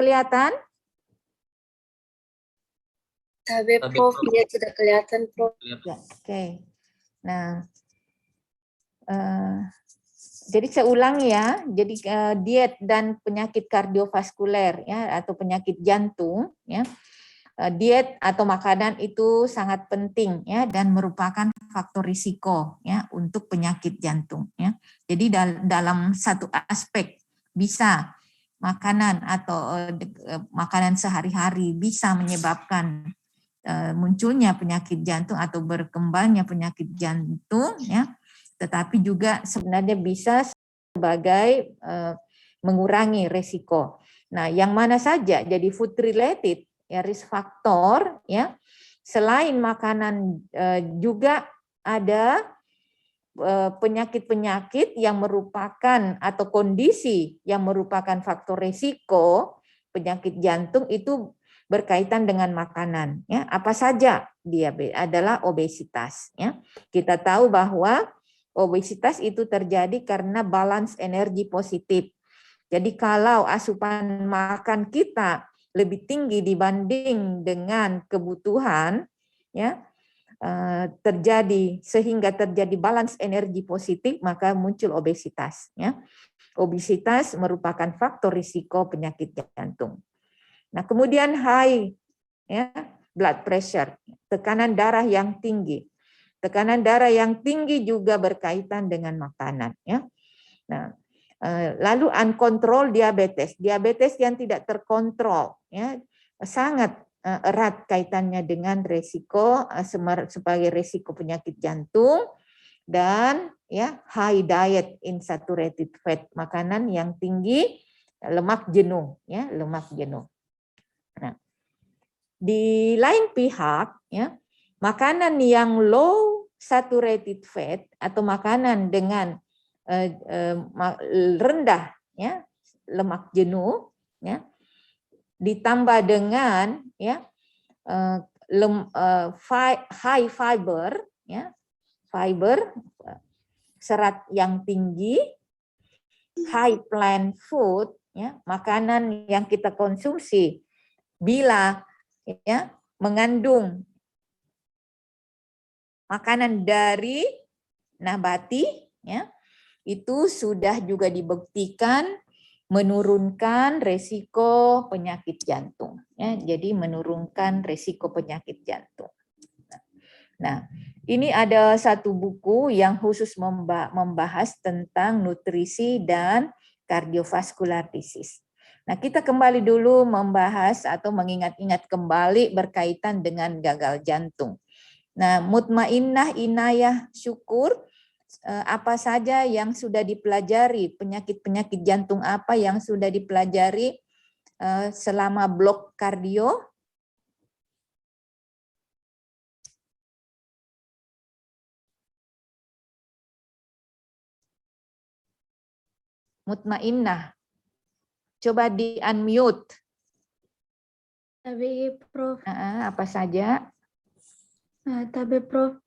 kelihatan? Tabe Prof, dia sudah kelihatan Prof. Ya, oke. Nah, jadi saya ulangi ya. Jadi diet dan penyakit kardiovaskuler ya atau penyakit jantung ya. Diet atau makanan itu sangat penting ya dan merupakan faktor risiko ya untuk penyakit jantung ya. Jadi dalam satu aspek bisa makanan atau makanan sehari-hari bisa menyebabkan munculnya penyakit jantung atau berkembangnya penyakit jantung ya, tetapi juga sebenarnya bisa sebagai mengurangi resiko. Nah, yang mana saja jadi food related ya risk factor ya. Selain makanan juga ada penyakit-penyakit yang merupakan atau kondisi yang merupakan faktor resiko penyakit jantung itu berkaitan dengan makanan ya. Apa saja? Diabetes adalah obesitas ya. Kita tahu bahwa obesitas itu terjadi karena balance energi positif. Jadi kalau asupan makan kita lebih tinggi dibanding dengan kebutuhan ya, terjadi sehingga terjadi balance energi positif, maka muncul obesitas ya. Obesitas merupakan faktor risiko penyakit jantung. Nah, kemudian high ya, blood pressure, tekanan darah yang tinggi. Tekanan darah yang tinggi juga berkaitan dengan makanan ya. Nah, lalu uncontrolled diabetes, diabetes yang tidak terkontrol ya, sangat erat kaitannya dengan resiko sebagai resiko penyakit jantung. Dan ya high diet insaturated fat, makanan yang tinggi lemak jenuh ya, lemak jenuh. Nah, di lain pihak ya, makanan yang low saturated fat atau makanan dengan rendah ya lemak jenuh ya ditambah dengan ya high fiber ya, fiber serat yang tinggi, high plant food ya, makanan yang kita konsumsi bila ya mengandung makanan dari nabati ya, itu sudah juga dibuktikan menurunkan resiko penyakit jantung ya. Jadi menurunkan resiko penyakit jantung. Nah, ini ada satu buku yang khusus membahas tentang nutrisi dan cardiovascular disease. Nah, kita kembali dulu membahas atau mengingat-ingat kembali berkaitan dengan gagal jantung. Nah, mutmainnah, inayah, syukur, apa saja yang sudah dipelajari, penyakit-penyakit jantung apa yang sudah dipelajari selama blok kardio? Mutmainnah, coba di unmute. Tabe Prof. Apa saja? Tabe Prof,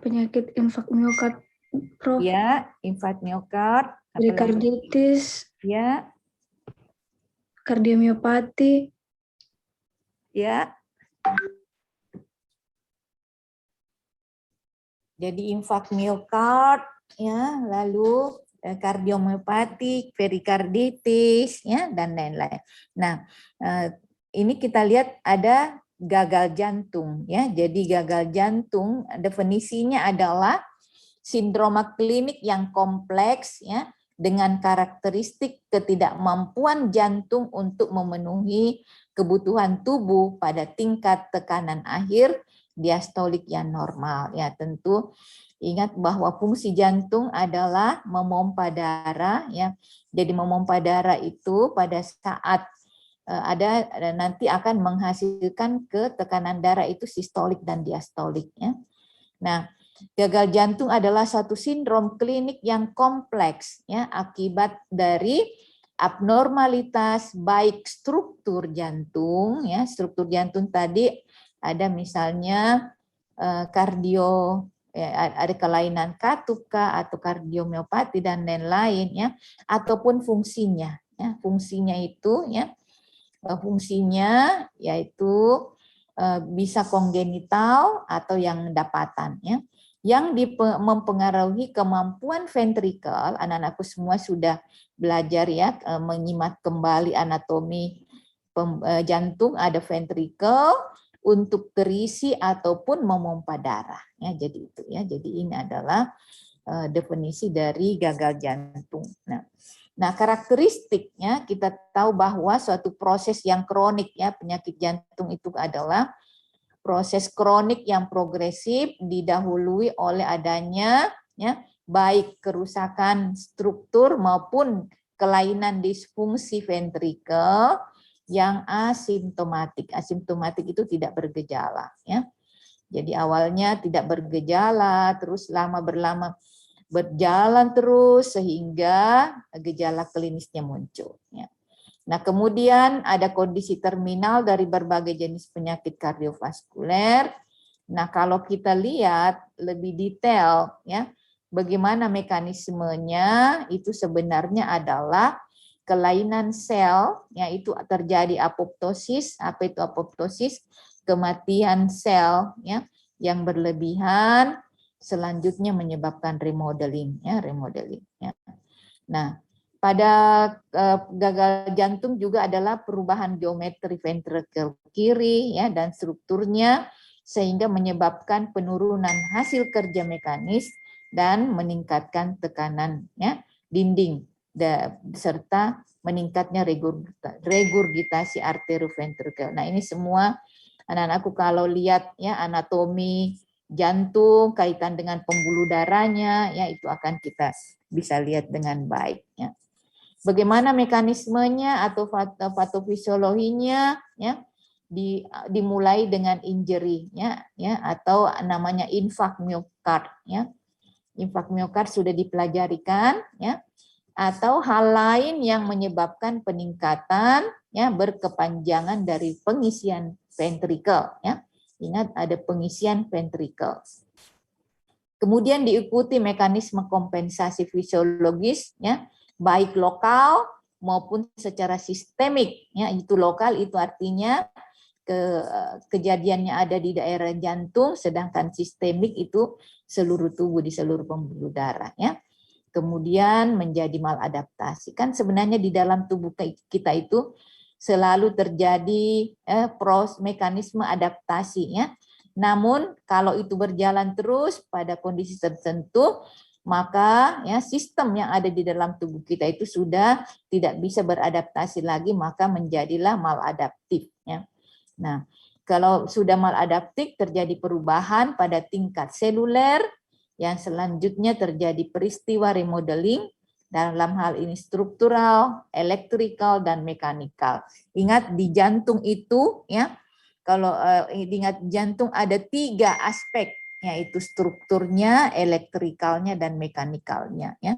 penyakit infak miokard Prof. Ya, infark miokard. Perikarditis. Ya. Kardiomiopati. Ya. Jadi infark miokard ya, lalu kardiomiopati, perikarditis ya dan lain-lain. Nah, ini kita lihat ada gagal jantung ya. Jadi gagal jantung definisinya adalah sindroma klinik yang kompleks ya dengan karakteristik ketidakmampuan jantung untuk memenuhi kebutuhan tubuh pada tingkat tekanan akhir diastolik yang normal ya. Tentu ingat bahwa fungsi jantung adalah memompa darah ya. Jadi memompa darah itu pada saat ada nanti akan menghasilkan ke tekanan darah itu sistolik dan diastolik ya. Nah, gagal jantung adalah suatu sindrom klinik yang kompleks ya akibat dari abnormalitas baik struktur jantung ya. Struktur jantung tadi ada misalnya kardio ya, ada kelainan katup atau kardiomiopati dan lain-lain ya, ataupun fungsinya ya. Fungsinya itu ya fungsinya yaitu bisa kongenital atau yang dapatan, ya. Yang mempengaruhi kemampuan ventrikel, anak-anakku semua sudah belajar ya, menyimak kembali anatomi jantung, ada ventrikel untuk terisi ataupun memompa darah, ya. Jadi itu ya, jadi ini adalah definisi dari gagal jantung. Nah, karakteristiknya kita tahu bahwa suatu proses yang kronik, ya, penyakit jantung itu adalah proses kronik yang progresif didahului oleh adanya, ya, baik kerusakan struktur maupun kelainan disfungsi ventrikel yang asimptomatik. Asimptomatik itu tidak bergejala, ya. Jadi awalnya tidak bergejala, terus lama-berlama berjalan terus sehingga gejala klinisnya muncul, ya. Nah, kemudian ada kondisi terminal dari berbagai jenis penyakit kardiovaskuler. Nah, kalau kita lihat lebih detail, ya, bagaimana mekanismenya, itu sebenarnya adalah kelainan sel, yaitu terjadi apoptosis. Apa itu apoptosis? Kematian sel, ya, yang berlebihan, selanjutnya menyebabkan remodeling, ya, remodeling, ya. Nah, pada gagal jantung juga adalah perubahan geometri ventrikel kiri, ya, dan strukturnya sehingga menyebabkan penurunan hasil kerja mekanis dan meningkatkan tekanan, ya, dinding serta meningkatnya regurgitasi arterioventrikel. Nah, ini semua anak-anakku kalau lihat, ya, anatomi jantung kaitan dengan pembuluh darahnya, ya, itu akan kita bisa lihat dengan baik, ya. Bagaimana mekanismenya atau patofisiologinya, ya, dimulai dengan injury, ya, atau namanya infark miokard, ya. Infark miokard sudah dipelajarikan, ya, atau hal lain yang menyebabkan peningkatan, ya, berkepanjangan dari pengisian ventrikel, ya. Ingat ada pengisian ventrikel. Kemudian diikuti mekanisme kompensasi fisiologis, ya, baik lokal maupun secara sistemik, ya. Itu lokal itu artinya kejadiannya ada di daerah jantung, sedangkan sistemik itu seluruh tubuh di seluruh pembuluh darah, ya. Kemudian menjadi maladaptasi. Kan sebenarnya di dalam tubuh kita itu selalu terjadi mekanisme adaptasi, ya. Namun kalau itu berjalan terus pada kondisi tertentu, maka, ya, sistem yang ada di dalam tubuh kita itu sudah tidak bisa beradaptasi lagi, maka menjadilah maladaptif, ya. Nah, kalau sudah maladaptif terjadi perubahan pada tingkat seluler, yang selanjutnya terjadi peristiwa remodeling, dalam hal ini struktural, elektrikal, dan mekanikal. Ingat di jantung itu, ya, kalau ingat jantung ada 3 aspek, yaitu strukturnya, elektrikalnya, dan mekanikalnya, ya,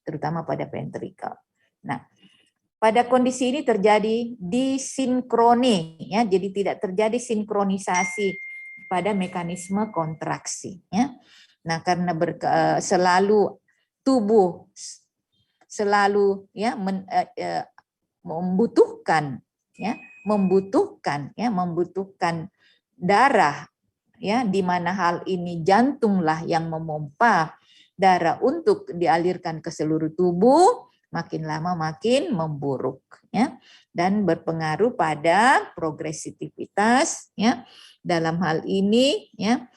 terutama pada ventrikel. Nah, pada kondisi ini terjadi disinkroni, ya, jadi tidak terjadi sinkronisasi pada mekanisme kontraksi, ya. Nah, karena selalu tubuh selalu, ya, membutuhkan darah, ya, di mana hal ini jantunglah yang memompa darah untuk dialirkan ke seluruh tubuh, makin lama makin memburuk, ya, dan berpengaruh pada progresivitas, ya, dalam hal ini, ya,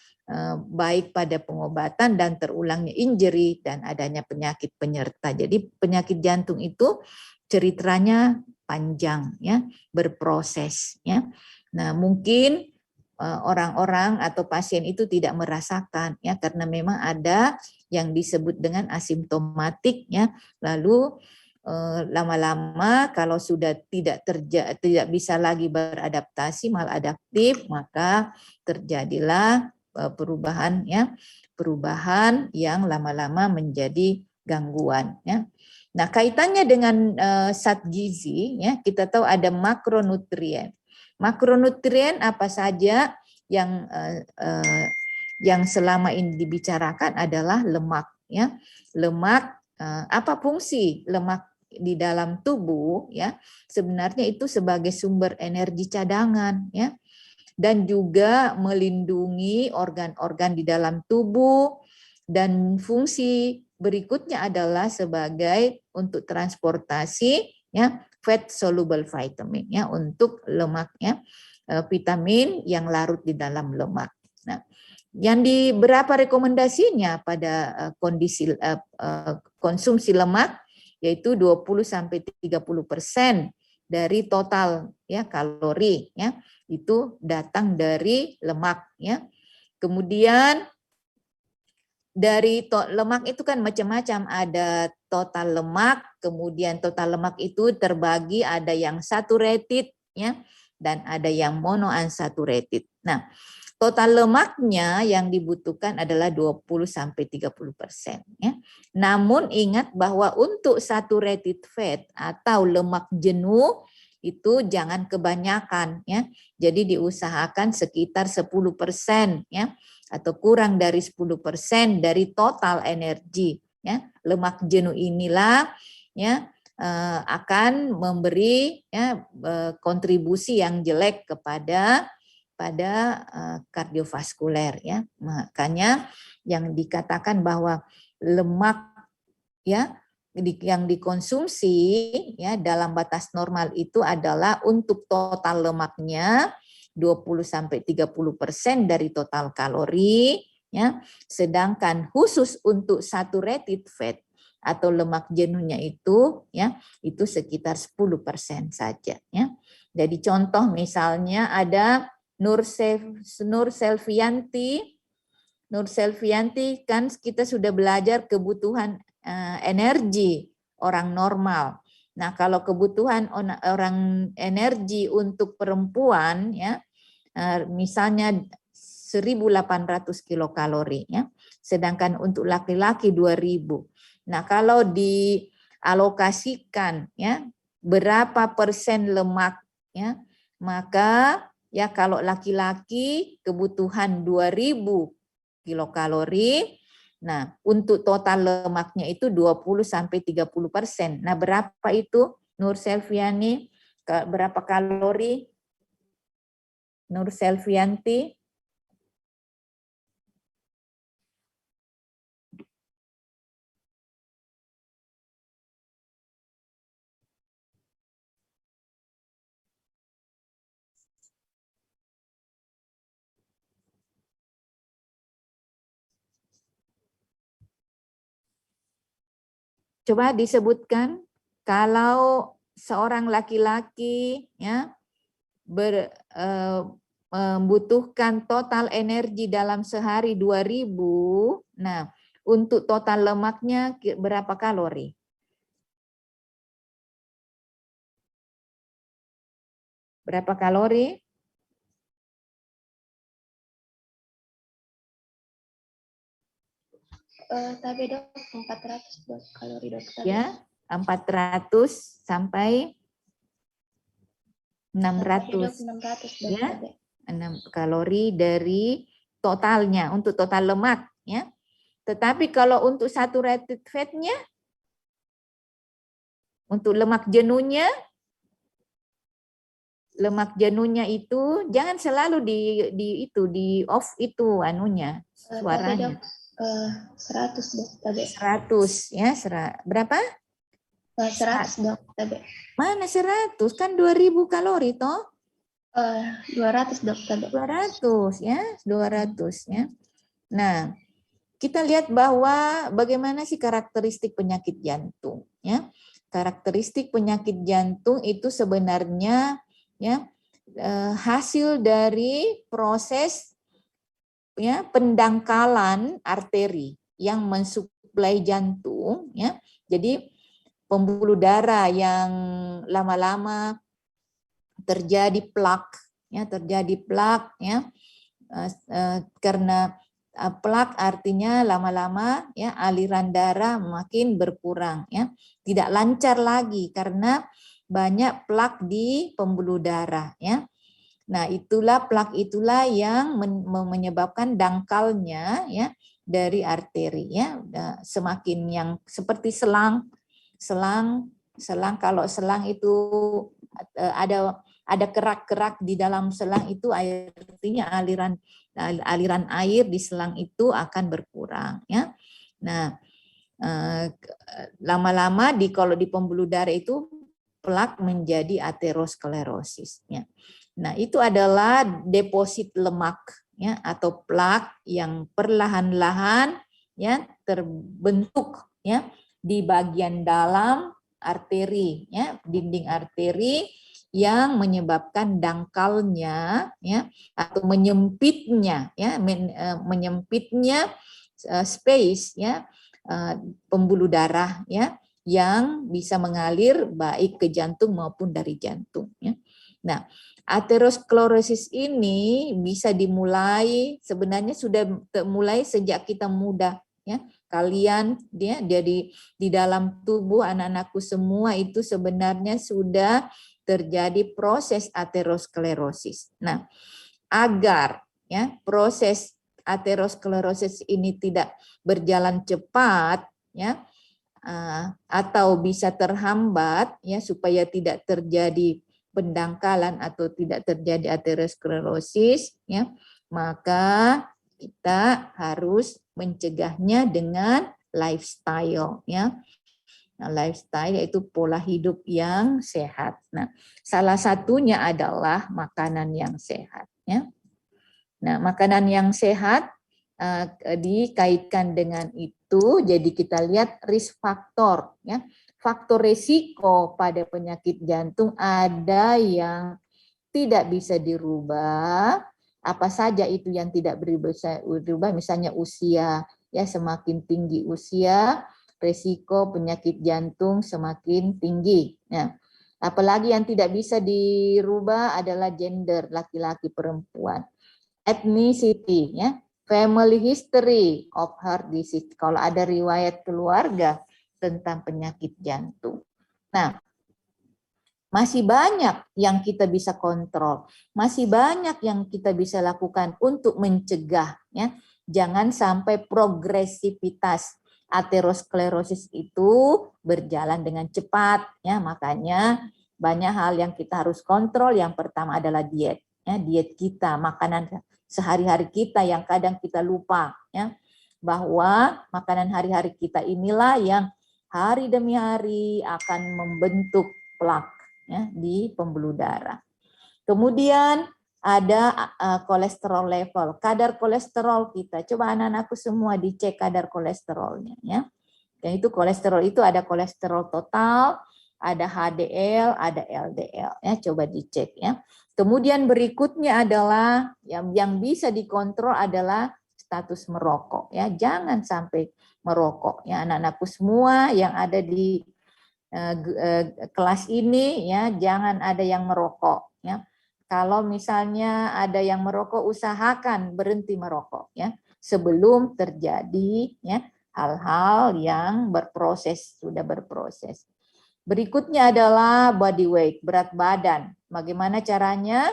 baik pada pengobatan dan terulangnya injury dan adanya penyakit penyerta. Jadi penyakit jantung itu ceritanya panjang, ya, berproses, ya. Nah, mungkin orang-orang atau pasien itu tidak merasakan, ya, karena memang ada yang disebut dengan asimptomatik, ya. Lalu lama-lama kalau sudah tidak bisa lagi beradaptasi, maladaptif, maka terjadilah perubahan, ya, perubahan yang lama-lama menjadi gangguan, ya. Nah, kaitannya dengan zat gizi, ya, kita tahu ada makronutrien. Makronutrien apa saja yang selama ini dibicarakan adalah lemak, ya. Lemak, apa fungsi lemak di dalam tubuh ya, sebenarnya itu sebagai sumber energi cadangan ya, dan juga melindungi organ-organ di dalam tubuh, dan fungsi berikutnya adalah sebagai untuk transportasi ya, fat soluble vitamin ya, untuk lemaknya, vitamin yang larut di dalam lemak. Nah, yang di berapa rekomendasinya pada kondisi konsumsi lemak, yaitu 20-30% dari total ya kalori ya, itu datang dari lemak ya. Kemudian dari lemak itu kan macam-macam, ada total lemak, kemudian total lemak itu terbagi, ada yang saturated ya, dan ada yang monounsaturated. Nah, total lemaknya yang dibutuhkan adalah 20-30% ya. Namun ingat bahwa untuk saturated fat atau lemak jenuh itu jangan kebanyakan ya. Jadi diusahakan sekitar 10% ya, atau kurang dari 10% dari total energi ya. Lemak jenuh inilah ya akan memberi ya kontribusi yang jelek kepada kardiovaskuler ya. Makanya yang dikatakan bahwa lemak ya yang dikonsumsi ya dalam batas normal itu adalah untuk total lemaknya 20-30% dari total kalori ya. Sedangkan khusus untuk saturated fat atau lemak jenuhnya itu ya, itu sekitar 10% saja ya. Jadi contoh misalnya ada Nur Selvianti kan kita sudah belajar kebutuhan energi orang normal. Nah, kalau kebutuhan orang energi untuk perempuan ya misalnya 1.800 kilokalori ya. Sedangkan untuk laki-laki 2.000. Nah, kalau dialokasikan ya berapa persen lemak ya, maka ya kalau laki-laki kebutuhan 2.000 kilokalori. Nah, untuk total lemaknya itu 20-30%. Nah, berapa itu Nur Selviani? Berapa kalori? Nur Selvianti? Coba disebutkan kalau seorang laki-laki ya membutuhkan total energi dalam sehari 2.000. Nah, untuk total lemaknya berapa kalori? Berapa kalori? Tapi dok 400 dok kalori dok. Ya, 400 sampai 600. 600 dok. Ya, 6 kalori dari totalnya untuk total lemak ya. Tetapi kalau untuk saturated fat-nya, untuk lemak jenuhnya itu jangan selalu di off itu anunya suaranya. 100 dok. 100 ya, berapa? 100 dok. Mana 100? Kan 2.000 kalori toh? 200 dok. 200 ya, 200 ya. Nah, kita lihat bahwa bagaimana sih karakteristik penyakit jantung ya. Karakteristik penyakit jantung itu sebenarnya ya hasil dari proses ya pendangkalan arteri yang mensuplai jantung ya. Jadi pembuluh darah yang lama-lama terjadi plak ya, karena plak artinya lama-lama ya aliran darah makin berkurang ya, tidak lancar lagi karena banyak plak di pembuluh darah ya. Nah, plak itulah yang menyebabkan dangkalnya ya dari arteri ya, semakin yang seperti selang selang, kalau selang itu ada kerak-kerak di dalam selang itu, artinya aliran air di selang itu akan berkurang, ya. Nah, lama-lama kalau di pembuluh darah itu plak menjadi aterosklerosis, ya. Nah, itu adalah deposit lemak, ya, atau plak yang perlahan-lahan, ya, terbentuk, ya, di bagian dalam arteri, ya, dinding arteri, yang menyebabkan dangkalnya, ya, atau menyempitnya, ya, menyempitnya space, ya, pembuluh darah, ya, yang bisa mengalir baik ke jantung maupun dari jantung, ya. Nah, aterosklerosis ini bisa dimulai, sebenarnya sudah mulai sejak kita muda, ya. Kalian, dia jadi di dalam tubuh anak-anakku semua itu sebenarnya sudah terjadi proses aterosklerosis. Nah, agar, ya, proses aterosklerosis ini tidak berjalan cepat, ya, atau bisa terhambat, ya, supaya tidak terjadi pendangkalan atau tidak terjadi aterosklerosis, ya, maka kita harus mencegahnya dengan lifestyle, ya. Nah, lifestyle yaitu pola hidup yang sehat. Nah, salah satunya adalah makanan yang sehat, ya. Nah, makanan yang sehat dikaitkan dengan itu, jadi kita lihat risk factor, ya. Faktor resiko pada penyakit jantung ada yang tidak bisa dirubah. Apa saja itu yang tidak bisa dirubah? Misalnya usia, ya, semakin tinggi usia, resiko penyakit jantung semakin tinggi. Nah, apalagi yang tidak bisa dirubah adalah gender, laki-laki perempuan. Ethnicity, ya, family history of heart disease, kalau ada riwayat keluarga tentang penyakit jantung. Nah, masih banyak yang kita bisa kontrol, masih banyak yang kita bisa lakukan untuk mencegah, ya. Jangan sampai progresivitas aterosklerosis itu berjalan dengan cepat, ya. Makanya banyak hal yang kita harus kontrol. Yang pertama adalah diet, ya, diet kita, makanan sehari-hari kita yang kadang kita lupa, ya, bahwa makanan hari-hari kita inilah yang hari demi hari akan membentuk plak, ya, di pembuluh darah. Kemudian ada kolesterol level, kadar kolesterol kita. Coba anak-anakku semua dicek kadar kolesterolnya, ya. Dan itu kolesterol itu ada kolesterol total, ada HDL, ada LDL, ya. Coba dicek, ya. Kemudian berikutnya adalah yang bisa dikontrol adalah status merokok, ya. Jangan sampai merokok, ya, anak-anakku semua yang ada di kelas ini, ya, jangan ada yang merokok, ya. Kalau misalnya ada yang merokok, usahakan berhenti merokok, ya, sebelum terjadi, ya, hal-hal yang sudah berproses. Berikutnya adalah body weight, berat badan. Bagaimana caranya?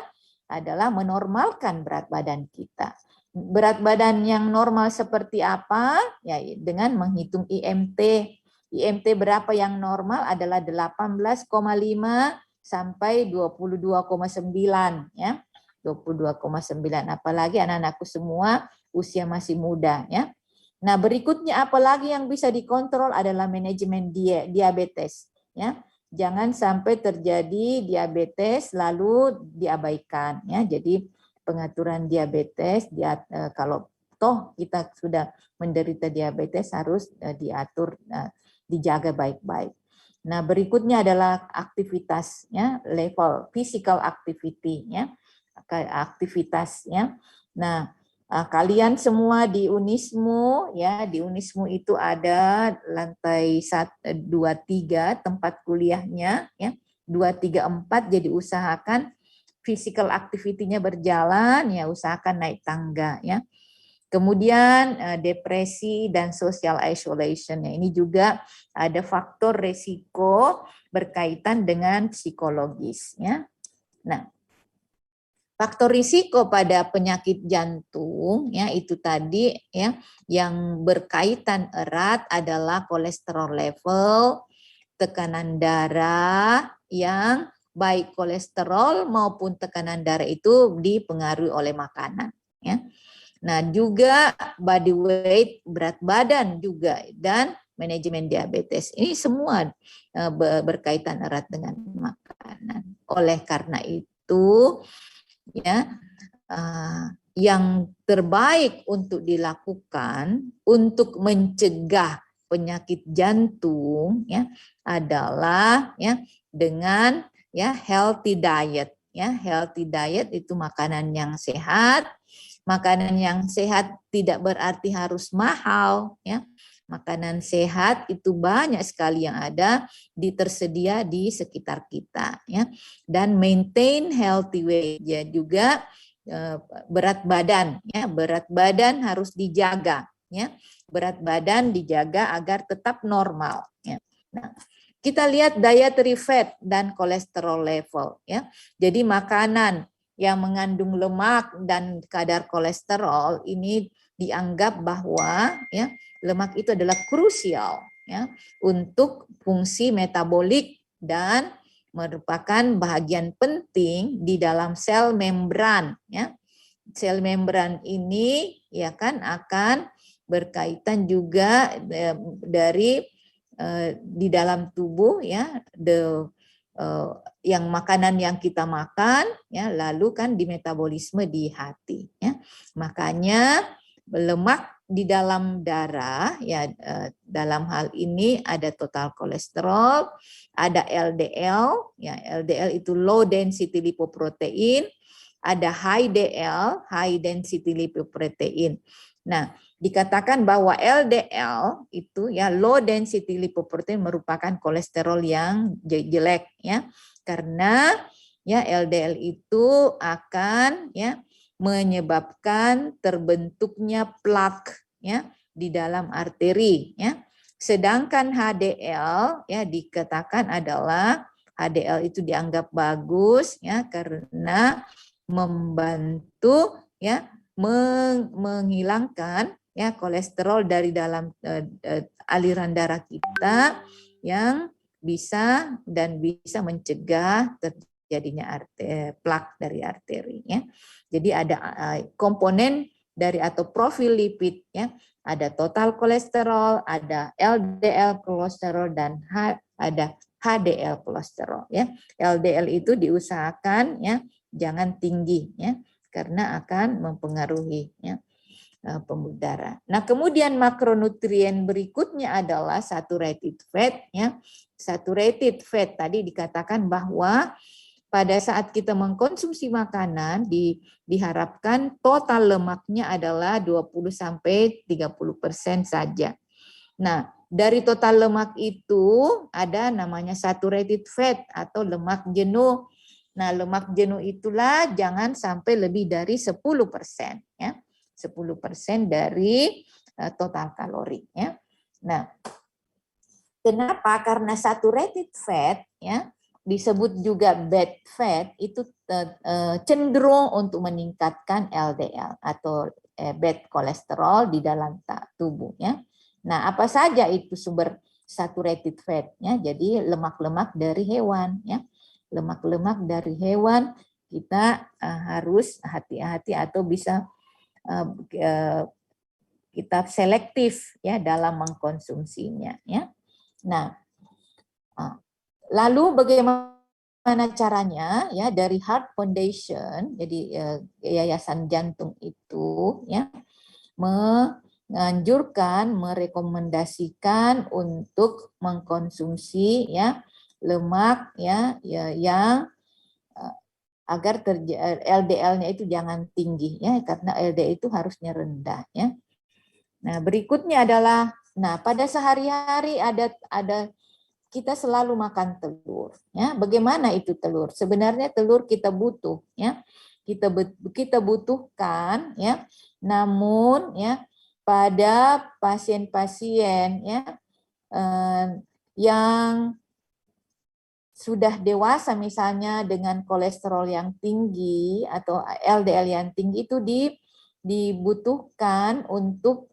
Adalah menormalkan berat badan kita. Berat badan yang normal seperti apa? Ya, dengan menghitung IMT. IMT berapa yang normal adalah 18,5 sampai 22,9, ya. 22,9. Apalagi anak-anakku semua usia masih muda, ya. Nah, berikutnya apalagi yang bisa dikontrol adalah manajemen diabetes, ya. Jangan sampai terjadi diabetes lalu diabaikan, ya. Jadi pengaturan diabetes, kalau toh kita sudah menderita diabetes harus diatur, dijaga baik-baik. Nah, berikutnya adalah aktivitasnya, level physical activity-nya, aktivitasnya. Nah, kalian semua di Unismu, ya, di Unismu itu ada lantai 2, 3 tempat kuliahnya, ya, 2, 3, 4, jadi usahakan physical activity-nya berjalan, ya, usahakan naik tangga, ya. Kemudian depresi dan social isolation, ya, ini juga ada faktor resiko berkaitan dengan psikologis, ya. Nah, faktor risiko pada penyakit jantung, ya, itu tadi, ya, yang berkaitan erat adalah kolesterol level, tekanan darah yang baik kolesterol maupun tekanan darah itu dipengaruhi oleh makanan, ya. Nah, juga body weight, berat badan juga, dan manajemen diabetes. Ini semua berkaitan erat dengan makanan. Oleh karena itu, ya, yang terbaik untuk dilakukan untuk mencegah penyakit jantung, ya, adalah, ya, dengan, ya, healthy diet. Ya, healthy diet itu makanan yang sehat. Makanan yang sehat tidak berarti harus mahal, ya. Makanan sehat itu banyak sekali yang ada tersedia di sekitar kita, ya. Dan maintain healthy weight, ya, juga berat badan, ya. Berat badan harus dijaga, ya. Berat badan dijaga agar tetap normal, ya. Nah, kita lihat dietary fat dan kolesterol level, ya. Jadi makanan yang mengandung lemak dan kadar kolesterol ini dianggap bahwa, ya, lemak itu adalah krusial, ya, untuk fungsi metabolik dan merupakan bagian penting di dalam sel membran, ya. Sel membran ini, ya kan, akan berkaitan juga dari di dalam tubuh, ya, yang makanan yang kita makan, ya, lalu kan di metabolisme di hati, ya. Makanya lemak di dalam darah, ya, dalam hal ini ada total kolesterol, ada LDL, ya, LDL itu low density lipoprotein, ada high DL, high density lipoprotein. Nah, dikatakan bahwa LDL itu, ya, low density lipoprotein, merupakan kolesterol yang jelek, ya, karena, ya, LDL itu akan, ya, menyebabkan terbentuknya plak, ya, di dalam arteri, ya. Sedangkan HDL, ya, dikatakan adalah HDL itu dianggap bagus, ya, karena membantu, ya, menghilangkan, ya, kolesterol dari dalam aliran darah kita yang bisa mencegah terjadinya plak dari arteri, ya. Jadi ada komponen dari atau profil lipid, ya. Ada total kolesterol, ada LDL kolesterol, dan ada HDL kolesterol, ya. LDL itu diusahakan, ya, jangan tinggi, ya, karena akan mempengaruhi, ya, pembuluh darah. Nah, kemudian makronutrien berikutnya adalah saturated fat, ya. Saturated fat tadi dikatakan bahwa pada saat kita mengkonsumsi makanan diharapkan total lemaknya adalah 20-30% saja. Nah, dari total lemak itu ada namanya saturated fat atau lemak jenuh. Nah, lemak jenuh itulah jangan sampai lebih dari 10%, ya. 10% dari total kalori, ya. Nah, kenapa? Karena saturated fat, ya, disebut juga bad fat, itu cenderung untuk meningkatkan LDL atau bad kolesterol di dalam tubuh, ya. Nah, apa saja itu sumber saturated fat, ya? Jadi lemak-lemak dari hewan, ya. Lemak-lemak dari hewan kita harus hati-hati atau bisa kita selektif, ya, dalam mengkonsumsinya, ya. Nah, lalu bagaimana caranya, ya, dari Heart Foundation, jadi yayasan jantung itu, ya, menganjurkan, merekomendasikan untuk mengkonsumsi, ya, lemak, ya, yang agar LDL-nya itu jangan tinggi, ya, karena LDL itu harusnya rendah, ya. Nah, berikutnya adalah, nah, pada sehari-hari ada kita selalu makan telur, ya. Bagaimana itu telur? Sebenarnya telur kita butuh, ya. Kita butuhkan, ya. Namun, ya, pada pasien-pasien, ya, yang sudah dewasa misalnya dengan kolesterol yang tinggi atau LDL yang tinggi itu dibutuhkan untuk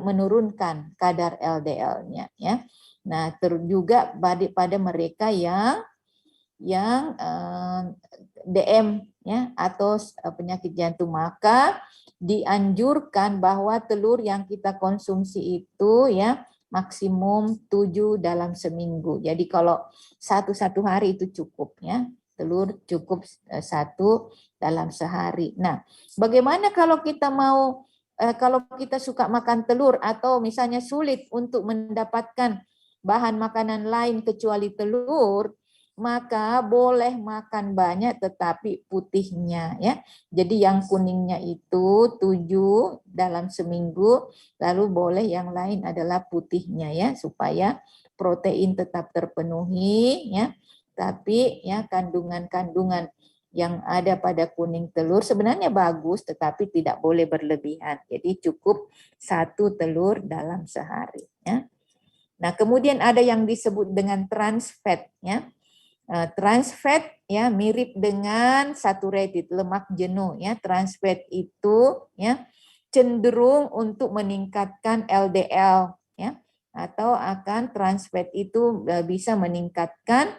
menurunkan kadar LDL-nya, ya. Nah, juga pada mereka yang DM ya atau penyakit jantung, maka dianjurkan bahwa telur yang kita konsumsi itu ya maksimum 7 dalam seminggu. Jadi kalau satu hari itu cukup ya. Telur cukup 1 dalam sehari. Nah, bagaimana kalau kita mau kalau kita suka makan telur atau misalnya sulit untuk mendapatkan bahan makanan lain kecuali telur, maka boleh makan banyak tetapi putihnya ya. Jadi yang kuningnya itu 7 dalam seminggu, lalu boleh yang lain adalah putihnya ya, supaya protein tetap terpenuhi ya. Tapi ya kandungan-kandungan yang ada pada kuning telur sebenarnya bagus tetapi tidak boleh berlebihan. Jadi cukup 1 telur dalam sehari ya. Nah, kemudian ada yang disebut dengan trans fat ya. Trans fat ya mirip dengan saturated, lemak jenuh ya. Trans fat itu ya cenderung untuk meningkatkan LDL ya, atau akan trans fat itu bisa meningkatkan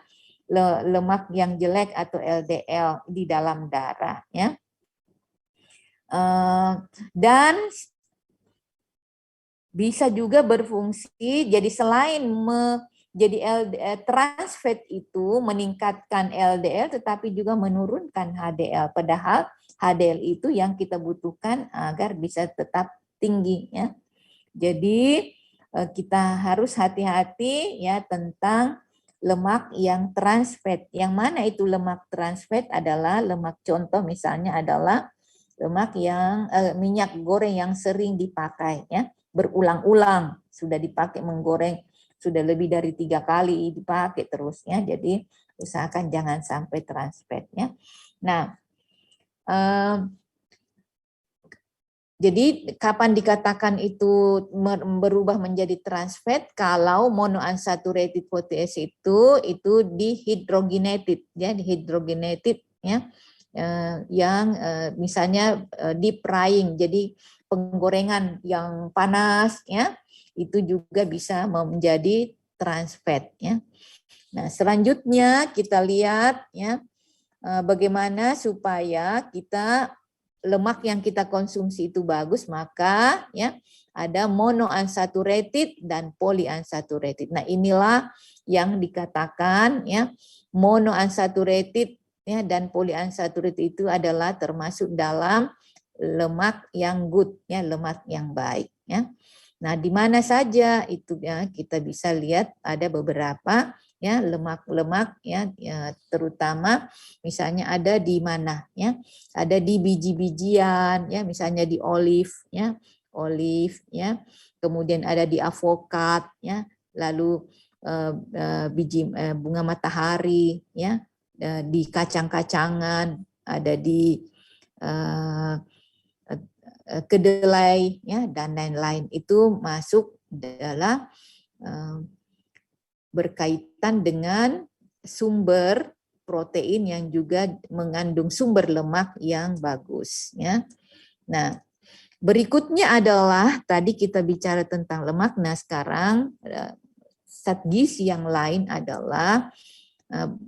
lemak yang jelek atau LDL di dalam darah ya. Dan bisa juga berfungsi jadi selain jadi trans fat itu meningkatkan LDL tetapi juga menurunkan HDL, padahal HDL itu yang kita butuhkan agar bisa tetap tinggi ya. Jadi kita harus hati-hati ya tentang lemak yang trans fat. Yang mana itu lemak trans fat adalah lemak, contoh misalnya adalah lemak yang minyak goreng yang sering dipakai ya, berulang-ulang sudah dipakai menggoreng sudah lebih dari 3 kali dipakai terus ya. Jadi usahakan jangan sampai trans fat ya. Nah, jadi kapan dikatakan itu berubah menjadi trans fat? Kalau monounsaturated fatty acid itu dihydrogenated ya, dihydrogenated ya, yang misalnya deep frying, jadi penggorengan yang panas ya, itu juga bisa menjadi trans fat ya. Nah, selanjutnya kita lihat ya bagaimana supaya kita lemak yang kita konsumsi itu bagus, maka ya ada monounsaturated dan polyunsaturated. Nah, inilah yang dikatakan ya monounsaturated ya dan polyunsaturated itu adalah termasuk dalam lemak yang good ya, lemak yang baik ya. Nah, di mana saja itu ya kita bisa lihat ada beberapa ya lemak-lemak ya, terutama misalnya ada di mana ya, ada di biji-bijian ya, misalnya di olive ya, kemudian ada di avokat ya, lalu biji bunga matahari ya, di kacang-kacangan, ada di kedelai ya dan lain-lain, itu masuk dalam berkaitan dengan sumber protein yang juga mengandung sumber lemak yang bagus ya. Nah, berikutnya adalah tadi kita bicara tentang lemak. Nah, sekarang zat gizi yang lain adalah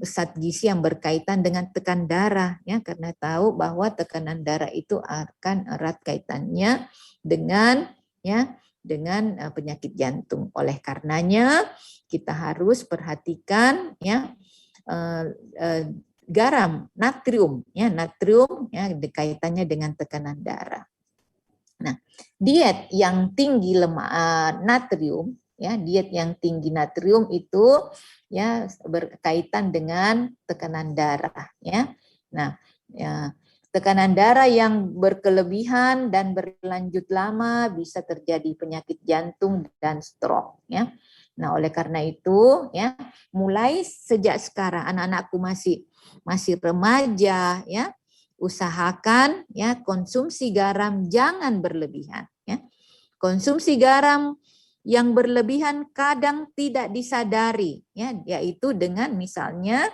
zat gizi yang berkaitan dengan tekanan darah ya, karena tahu bahwa tekanan darah itu akan erat kaitannya dengan penyakit jantung. Oleh karenanya kita harus perhatikan ya garam, natrium ya, kaitannya dengan tekanan darah. Nah, diet yang tinggi lemak natrium ya, diet yang tinggi natrium itu ya berkaitan dengan tekanan darah ya. Nah, ya, tekanan darah yang berkelebihan dan berlanjut lama bisa terjadi penyakit jantung dan stroke ya. Nah, oleh karena itu ya, mulai sejak sekarang anak-anakku masih remaja ya, usahakan ya konsumsi garam jangan berlebihan ya. Konsumsi garam yang berlebihan kadang tidak disadari ya, yaitu dengan misalnya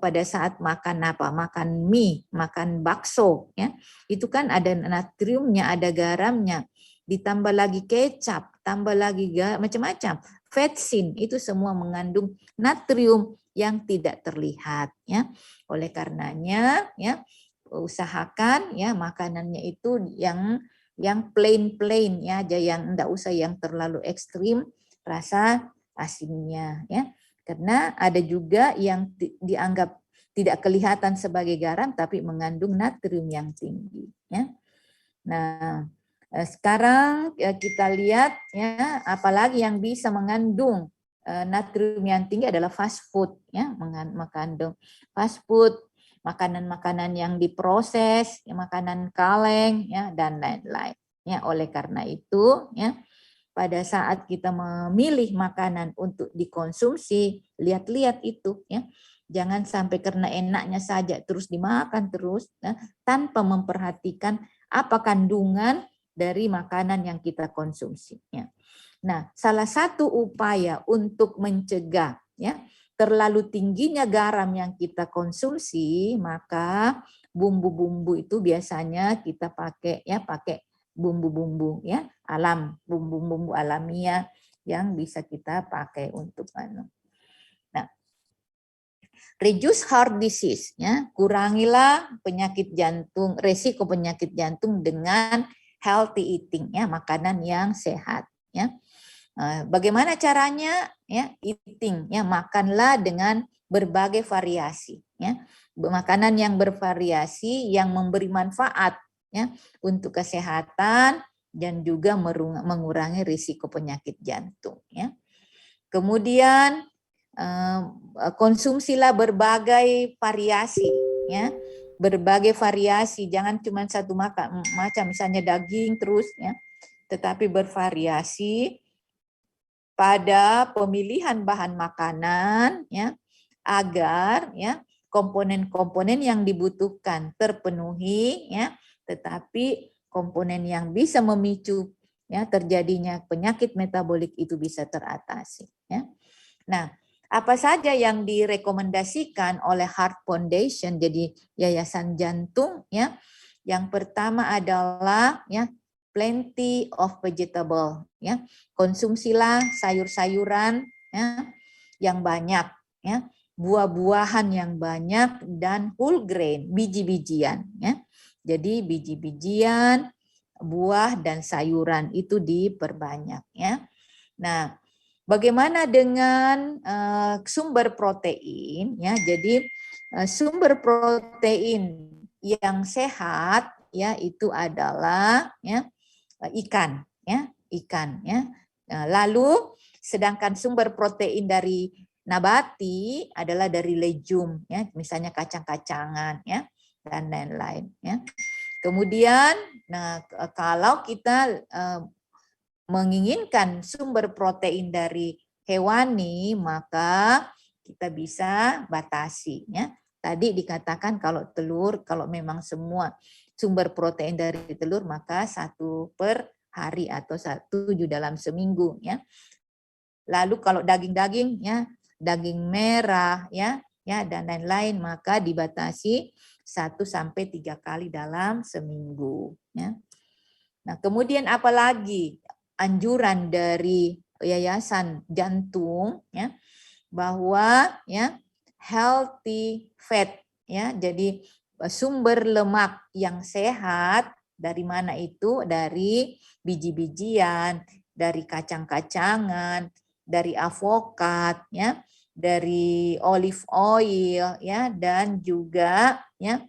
pada saat makan mie, makan bakso ya, itu kan ada natriumnya, ada garamnya, ditambah lagi kecap, tambah lagi macam-macam, vetsin, itu semua mengandung natrium yang tidak terlihat ya. Oleh karenanya ya usahakan ya makanannya itu yang plain ya, aja, yang enggak usah yang terlalu ekstrim rasa asinnya ya. Karena ada juga yang dianggap tidak kelihatan sebagai garam tapi mengandung natrium yang tinggi ya. Nah, sekarang kita lihat ya apalagi yang bisa mengandung natrium yang tinggi adalah fast food ya, mengandung fast food, makanan-makanan yang diproses, ya, makanan kaleng ya dan lain-lain. Ya, oleh karena itu ya pada saat kita memilih makanan untuk dikonsumsi, lihat-lihat itu ya. Jangan sampai karena enaknya saja terus dimakan terus ya, tanpa memperhatikan apa kandungan dari makanan yang kita konsumsi. Ya. Nah, salah satu upaya untuk mencegah ya terlalu tingginya garam yang kita konsumsi, maka bumbu-bumbu itu biasanya kita pakai bumbu-bumbu ya alam, bumbu-bumbu alamiah yang bisa kita pakai untuk Nah, reduce heart disease ya, kurangilah penyakit jantung, resiko penyakit jantung dengan healthy eating ya, makanan yang sehat ya. Bagaimana caranya ya eating ya, makanlah dengan berbagai variasi ya. Makanan yang bervariasi yang memberi manfaat ya untuk kesehatan dan juga mengurangi risiko penyakit jantung ya. Kemudian konsumsilah berbagai variasi ya, berbagai variasi, jangan cuma satu macam misalnya daging terus ya, tetapi bervariasi pada pemilihan bahan makanan ya agar ya komponen-komponen yang dibutuhkan terpenuhi ya, tetapi komponen yang bisa memicu ya terjadinya penyakit metabolik itu bisa teratasi ya. Nah, apa saja yang direkomendasikan oleh Heart Foundation, jadi Yayasan Jantung ya. Yang pertama adalah ya plenty of vegetable ya. Konsumsilah sayur-sayuran ya yang banyak ya, buah-buahan yang banyak dan whole grain, biji-bijian ya. Jadi biji-bijian, buah dan sayuran itu diperbanyak ya. Nah, bagaimana dengan sumber protein ya? Jadi sumber protein yang sehat ya itu adalah ya ikan ya. Lalu sedangkan sumber protein dari nabati adalah dari legume ya, misalnya kacang-kacangan ya dan lain-lain ya. Kemudian nah kalau kita menginginkan sumber protein dari hewani, maka kita bisa batasi ya. Tadi dikatakan kalau telur, kalau memang semua sumber protein dari telur maka 1 per hari atau 1 dalam seminggu ya. Lalu kalau daging-daging ya, daging merah ya dan lain-lain maka dibatasi 1 sampai 3 kali dalam seminggu ya. Nah, kemudian apalagi anjuran dari Yayasan Jantung ya bahwa ya healthy fat ya, jadi sumber lemak yang sehat dari mana itu? Dari biji-bijian, dari kacang-kacangan, dari avokat ya, dari olive oil ya dan juga ya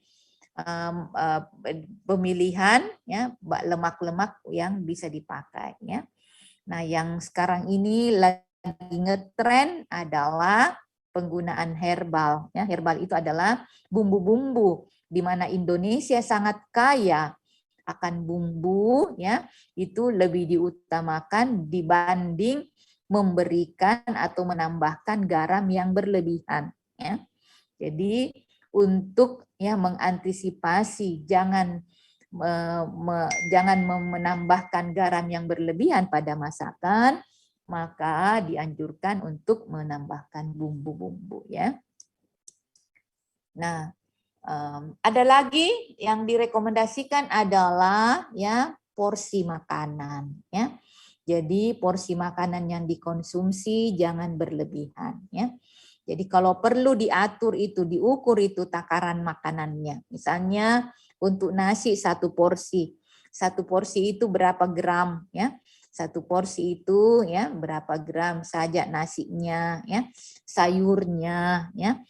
pemilihan ya lemak-lemak yang bisa dipakai ya. Nah, yang sekarang ini lagi ngetren adalah penggunaan herbal ya. Herbal itu adalah bumbu-bumbu di mana Indonesia sangat kaya akan bumbu ya, itu lebih diutamakan dibanding memberikan atau menambahkan garam yang berlebihan ya. Jadi untuk ya mengantisipasi jangan menambahkan garam yang berlebihan pada masakan, maka dianjurkan untuk menambahkan bumbu-bumbu ya. Nah, ada lagi yang direkomendasikan adalah ya porsi makanan ya. Jadi porsi makanan yang dikonsumsi jangan berlebihan ya. Jadi kalau perlu diatur itu, diukur itu takaran makanannya. Misalnya untuk nasi satu porsi itu berapa gram ya? Satu porsi itu ya berapa gram saja nasinya ya, sayurnya ya.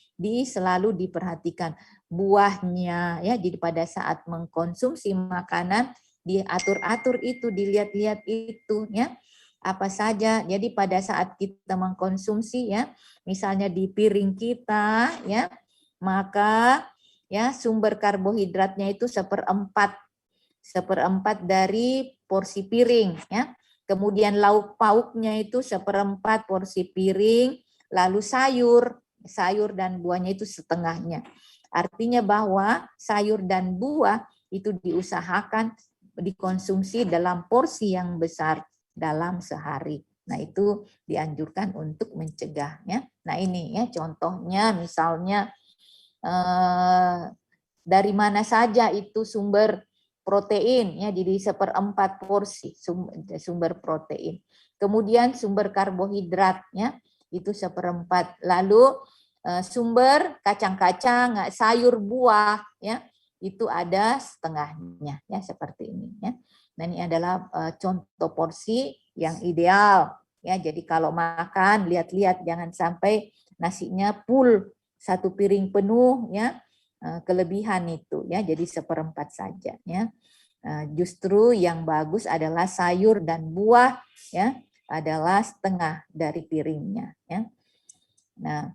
Selalu diperhatikan buahnya ya. Jadi pada saat mengkonsumsi makanan diatur-atur itu, dilihat-lihat itu ya. Apa saja. Jadi pada saat kita mengkonsumsi ya, misalnya di piring kita ya, maka ya sumber karbohidratnya itu seperempat dari porsi piring ya. Kemudian lauk pauknya itu seperempat porsi piring, lalu sayur dan buahnya itu setengahnya. Artinya bahwa sayur dan buah itu diusahakan dikonsumsi dalam porsi yang besar dalam sehari. Nah, itu dianjurkan untuk mencegahnya. Nah, ini ya contohnya misalnya dari mana saja itu sumber protein ya, jadi seperempat porsi sumber protein. Kemudian sumber karbohidratnya itu seperempat. Lalu sumber kacang-kacang, sayur, buah ya, itu ada setengahnya ya, seperti ini ya. Nah, ini adalah contoh porsi yang ideal ya. Jadi kalau makan lihat-lihat jangan sampai nasinya full satu piring penuh ya, kelebihan itu ya, jadi seperempat saja ya. Justru yang bagus adalah sayur dan buah ya, adalah setengah dari piringnya ya. Nah,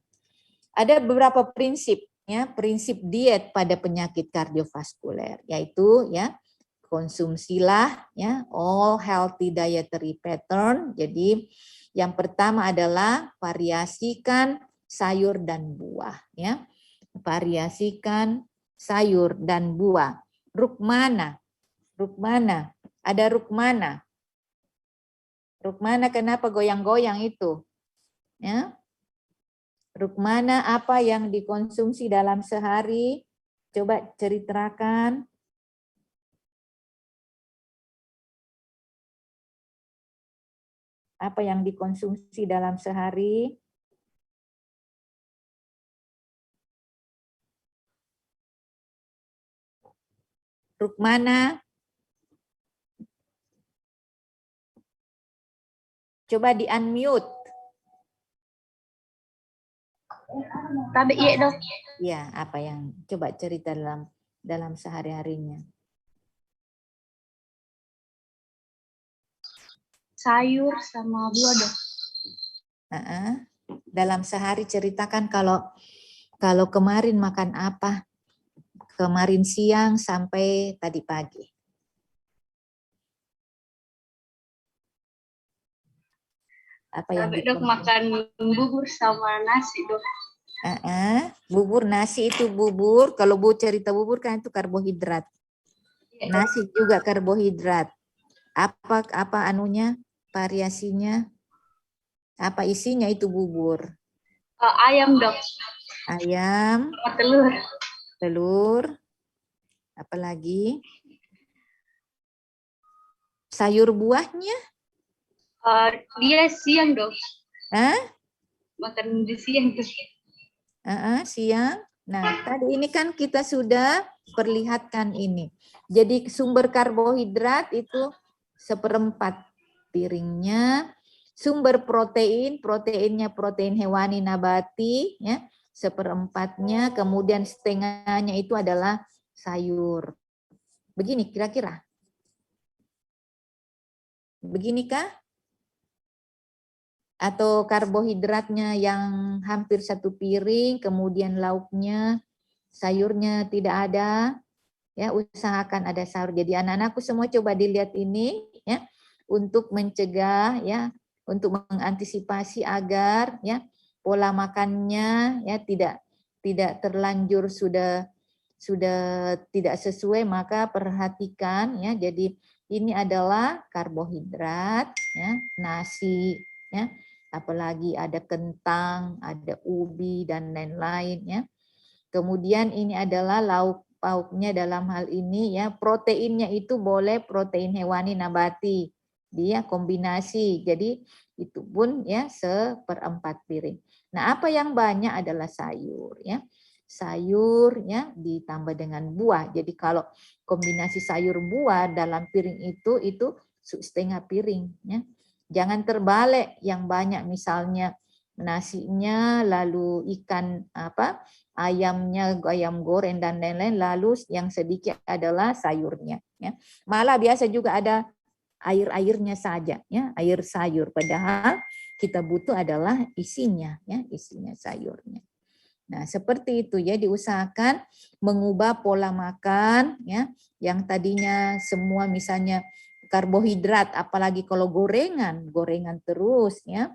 ada beberapa prinsip ya, prinsip diet pada penyakit kardiovaskuler, yaitu ya konsumsilah ya all healthy dietary pattern. Jadi yang pertama adalah variasikan sayur dan buah ya. Variasikan sayur dan buah. Rukmana. Ada Rukmana. Rukmana kenapa goyang-goyang itu? Ya. Rukmana apa yang dikonsumsi dalam sehari? Coba ceritakan. Apa yang dikonsumsi dalam sehari? Rukmana. Coba di-unmute. Tapi iya dok. Ya, apa yang coba cerita dalam sehari-harinya? Sayur sama buah dok. Dalam sehari ceritakan kalau kemarin makan apa? Kemarin siang sampai tadi pagi. Apa yang Dok makan bubur sama nasi dok. Bubur, nasi itu bubur. Kalau Bu cerita bubur kan itu karbohidrat. Nasi juga karbohidrat. Apa anunya? Variasinya? Apa isinya itu bubur? Ayam dok. Ayam. Telur. Telur. Apalagi? Sayur buahnya? Dia siang dok. Makan di siang dok. Siang. Nah, tadi ini kan kita sudah perlihatkan ini. Jadi sumber karbohidrat itu seperempat piringnya. Sumber proteinnya protein hewani nabati ya, seperempatnya, kemudian setengahnya itu adalah sayur. Begini kira-kira. Beginikah? Atau karbohidratnya yang hampir satu piring, kemudian lauknya, sayurnya tidak ada, ya usahakan ada sayur. Jadi anak-anakku semua coba dilihat ini, ya, untuk mencegah, ya, untuk mengantisipasi agar, ya, pola makannya, ya, tidak terlanjur sudah tidak sesuai, maka perhatikan, ya. Jadi ini adalah karbohidrat, ya, nasi, ya. Apalagi ada kentang, ada ubi dan lain-lain ya. Kemudian ini adalah lauk pauknya dalam hal ini ya, proteinnya itu boleh protein hewani nabati dia kombinasi. Jadi itu pun ya 1/4 piring. Nah, apa yang banyak adalah sayur ya. Sayur ya ditambah dengan buah. Jadi kalau kombinasi sayur buah dalam piring itu setengah piring ya. Jangan terbalik yang banyak, misalnya nasinya lalu ikan ayamnya, ayam goreng dan lain-lain, lalu yang sedikit adalah sayurnya ya. Malah biasa juga ada air-airnya saja ya, air sayur, padahal kita butuh adalah isinya ya, isinya sayurnya. Nah, seperti itu ya, diusahakan mengubah pola makan ya, yang tadinya semua misalnya karbohidrat, apalagi kalau gorengan terus ya,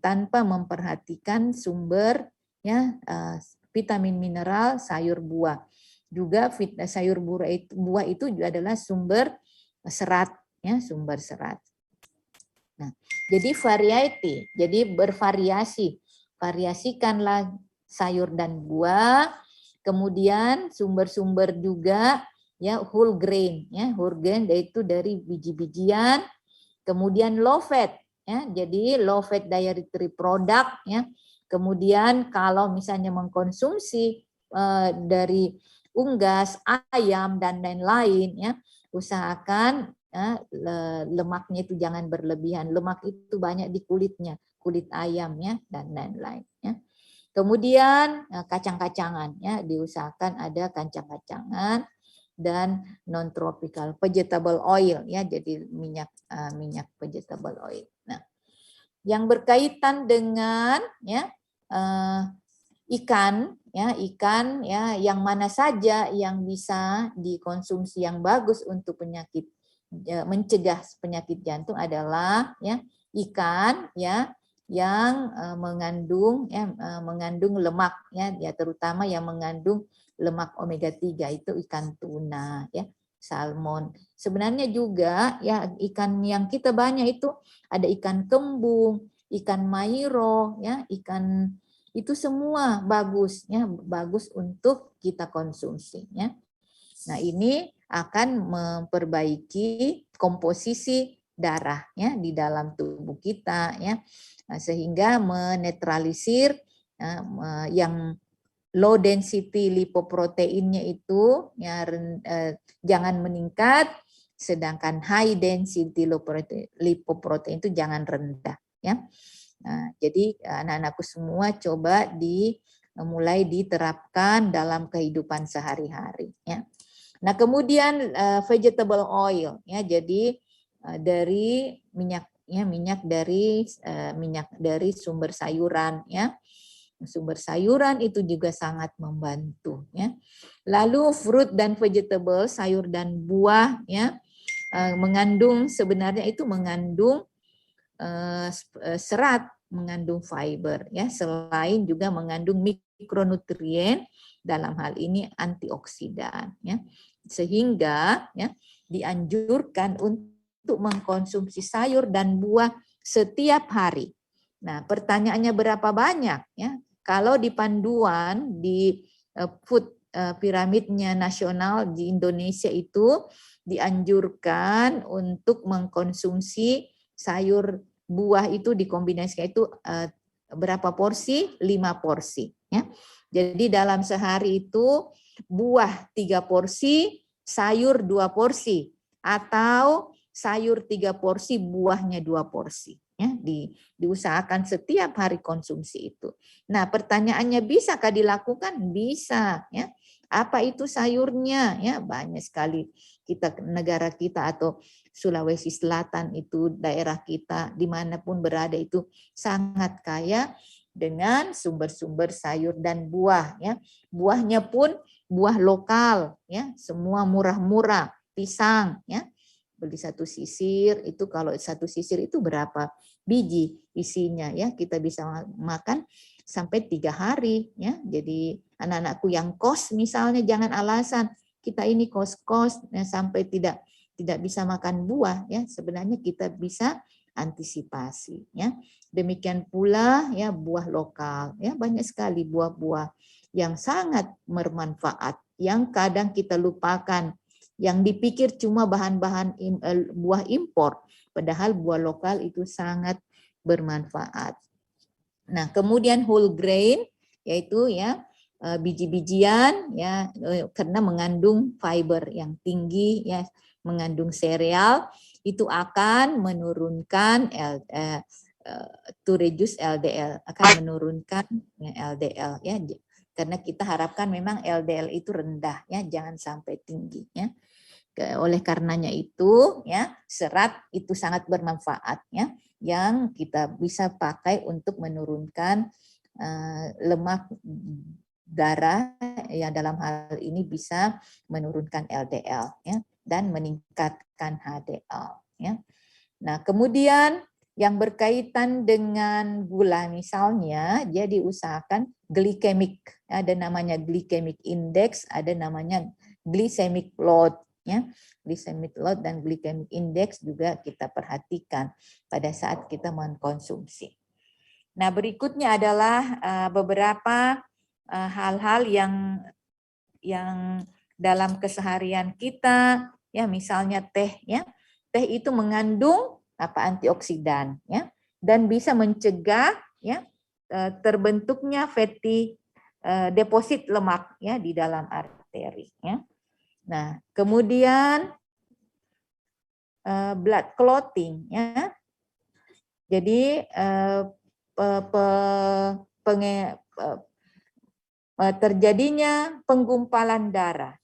tanpa memperhatikan sumber ya, vitamin mineral sayur buah. Juga sayur buah itu juga adalah sumber serat ya, sumber serat. Nah, jadi variety, jadi bervariasi. Variasikanlah sayur dan buah, kemudian sumber-sumber juga ya, whole grain ya, whole grain yaitu dari biji-bijian, kemudian low fat ya, jadi low fat dietary product ya. Kemudian kalau misalnya mengkonsumsi dari unggas, ayam dan lain-lain ya, usahakan ya, lemaknya itu jangan berlebihan. Lemak itu banyak di kulitnya, kulit ayam ya dan lain-lain ya. Kemudian kacang-kacangan ya, diusahakan ada kacang-kacangan dan non tropical vegetable oil ya, jadi minyak vegetable oil. Nah, yang berkaitan dengan ya ikan ya, yang mana saja yang bisa dikonsumsi yang bagus untuk penyakit, mencegah penyakit jantung adalah ya ikan ya yang mengandung lemak ya, terutama yang mengandung lemak omega 3 itu ikan tuna ya, salmon. Sebenarnya juga ya ikan yang kita banyak itu ada ikan kembung, ikan mairo ya, ikan itu semua bagus ya, bagus untuk kita konsumsi ya. Nah, ini akan memperbaiki komposisi darah ya di dalam tubuh kita ya, sehingga menetralisir yang low density lipoproteinnya itu ya, jangan meningkat, sedangkan high density lipoprotein itu jangan rendah ya. Nah, jadi anak-anakku semua coba mulai diterapkan dalam kehidupan sehari-hari ya. Nah, kemudian vegetable oil ya, jadi dari minyak dari sumber sayuran ya. Sumber sayuran itu juga sangat membantu ya. Lalu fruit dan vegetable, sayur dan buah ya, mengandung sebenarnya itu mengandung serat, mengandung fiber ya, selain juga mengandung mikronutrien, dalam hal ini antioksidan ya. Sehingga ya dianjurkan untuk mengkonsumsi sayur dan buah setiap hari. Nah, pertanyaannya berapa banyak ya? Kalau di panduan di food piramidnya nasional di Indonesia itu dianjurkan untuk mengkonsumsi sayur buah itu dikombinasikan itu berapa porsi? 5 porsi ya. Jadi dalam sehari itu buah 3 porsi, sayur 2 porsi, atau sayur 3 porsi, buahnya 2 porsi ya. Diusahakan setiap hari konsumsi itu. Nah, pertanyaannya bisakah dilakukan? Bisa ya. Apa itu sayurnya ya? Banyak sekali negara kita atau Sulawesi Selatan itu, daerah kita dimanapun berada itu sangat kaya dengan sumber-sumber sayur dan buah ya. Buahnya pun buah lokal ya, semua murah-murah, pisang ya. Beli 1 sisir itu, kalau 1 sisir itu berapa biji isinya ya, kita bisa makan sampai 3 hari ya. Jadi anak-anakku yang kos misalnya, jangan alasan kita ini kos-kos ya, sampai tidak bisa makan buah ya. Sebenarnya kita bisa antisipasi ya. Demikian pula ya buah lokal ya, banyak sekali buah-buah yang sangat bermanfaat yang kadang kita lupakan, yang dipikir cuma bahan-bahan buah impor, Padahal buah lokal itu sangat bermanfaat. Nah, kemudian whole grain yaitu ya biji-bijian ya karena mengandung fiber yang tinggi ya, mengandung sereal itu akan menurunkan to reduce LDL, akan menurunkan LDL ya. Karena kita harapkan memang LDL itu rendah ya, jangan sampai tinggi ya. Oleh karenanya itu ya serat itu sangat bermanfaat ya, yang kita bisa pakai untuk menurunkan lemak darah yang dalam hal ini bisa menurunkan LDL ya dan meningkatkan HDL ya. Nah, kemudian yang berkaitan dengan gula misalnya dia diusahakan glycemic, ada namanya glycemic index, ada namanya glycemic load ya. Glycemic load dan glycemic index juga kita perhatikan pada saat kita mengkonsumsi. Nah, berikutnya adalah beberapa hal-hal yang dalam keseharian kita ya, misalnya teh ya. Teh itu mengandung antioksidan ya dan bisa mencegah ya terbentuknya fatty deposit lemak ya di dalam arteri ya. Nah, kemudian blood clotting ya. Jadi terjadinya penggumpalan darah.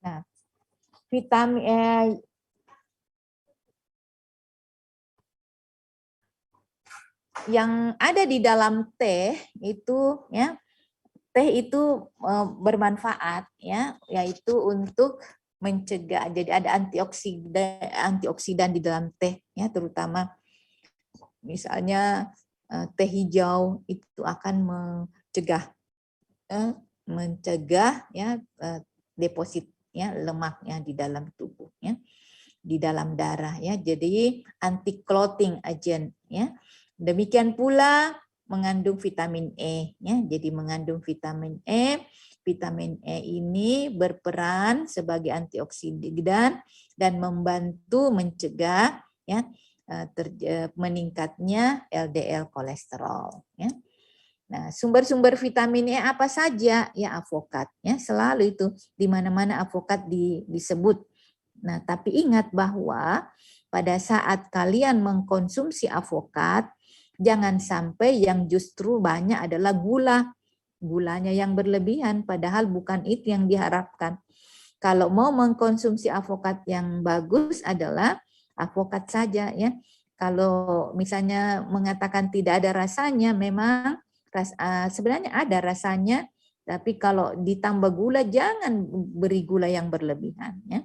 Nah, vitamin yang ada di dalam teh itu ya, teh itu bermanfaat ya, yaitu untuk mencegah, jadi ada antioksidan di dalam teh ya, terutama misalnya teh hijau itu akan mencegah ya depositnya lemaknya di dalam tubuh ya, di dalam darah ya, jadi anti clotting agent ya. Demikian pula mengandung vitamin E ya, jadi mengandung vitamin E. Vitamin E ini berperan sebagai antioksidan dan membantu mencegah ya meningkatnya LDL kolesterol ya. Nah, sumber-sumber vitamin E apa saja? Ya, avokat ya, selalu itu di mana-mana avokat disebut. Nah, tapi ingat bahwa pada saat kalian mengkonsumsi avokat, jangan sampai yang justru banyak adalah gulanya yang berlebihan, padahal bukan itu yang diharapkan. Kalau mau mengkonsumsi avokat yang bagus adalah avokat saja ya. Kalau misalnya mengatakan tidak ada rasanya, memang sebenarnya ada rasanya, tapi kalau ditambah gula jangan beri gula yang berlebihan ya.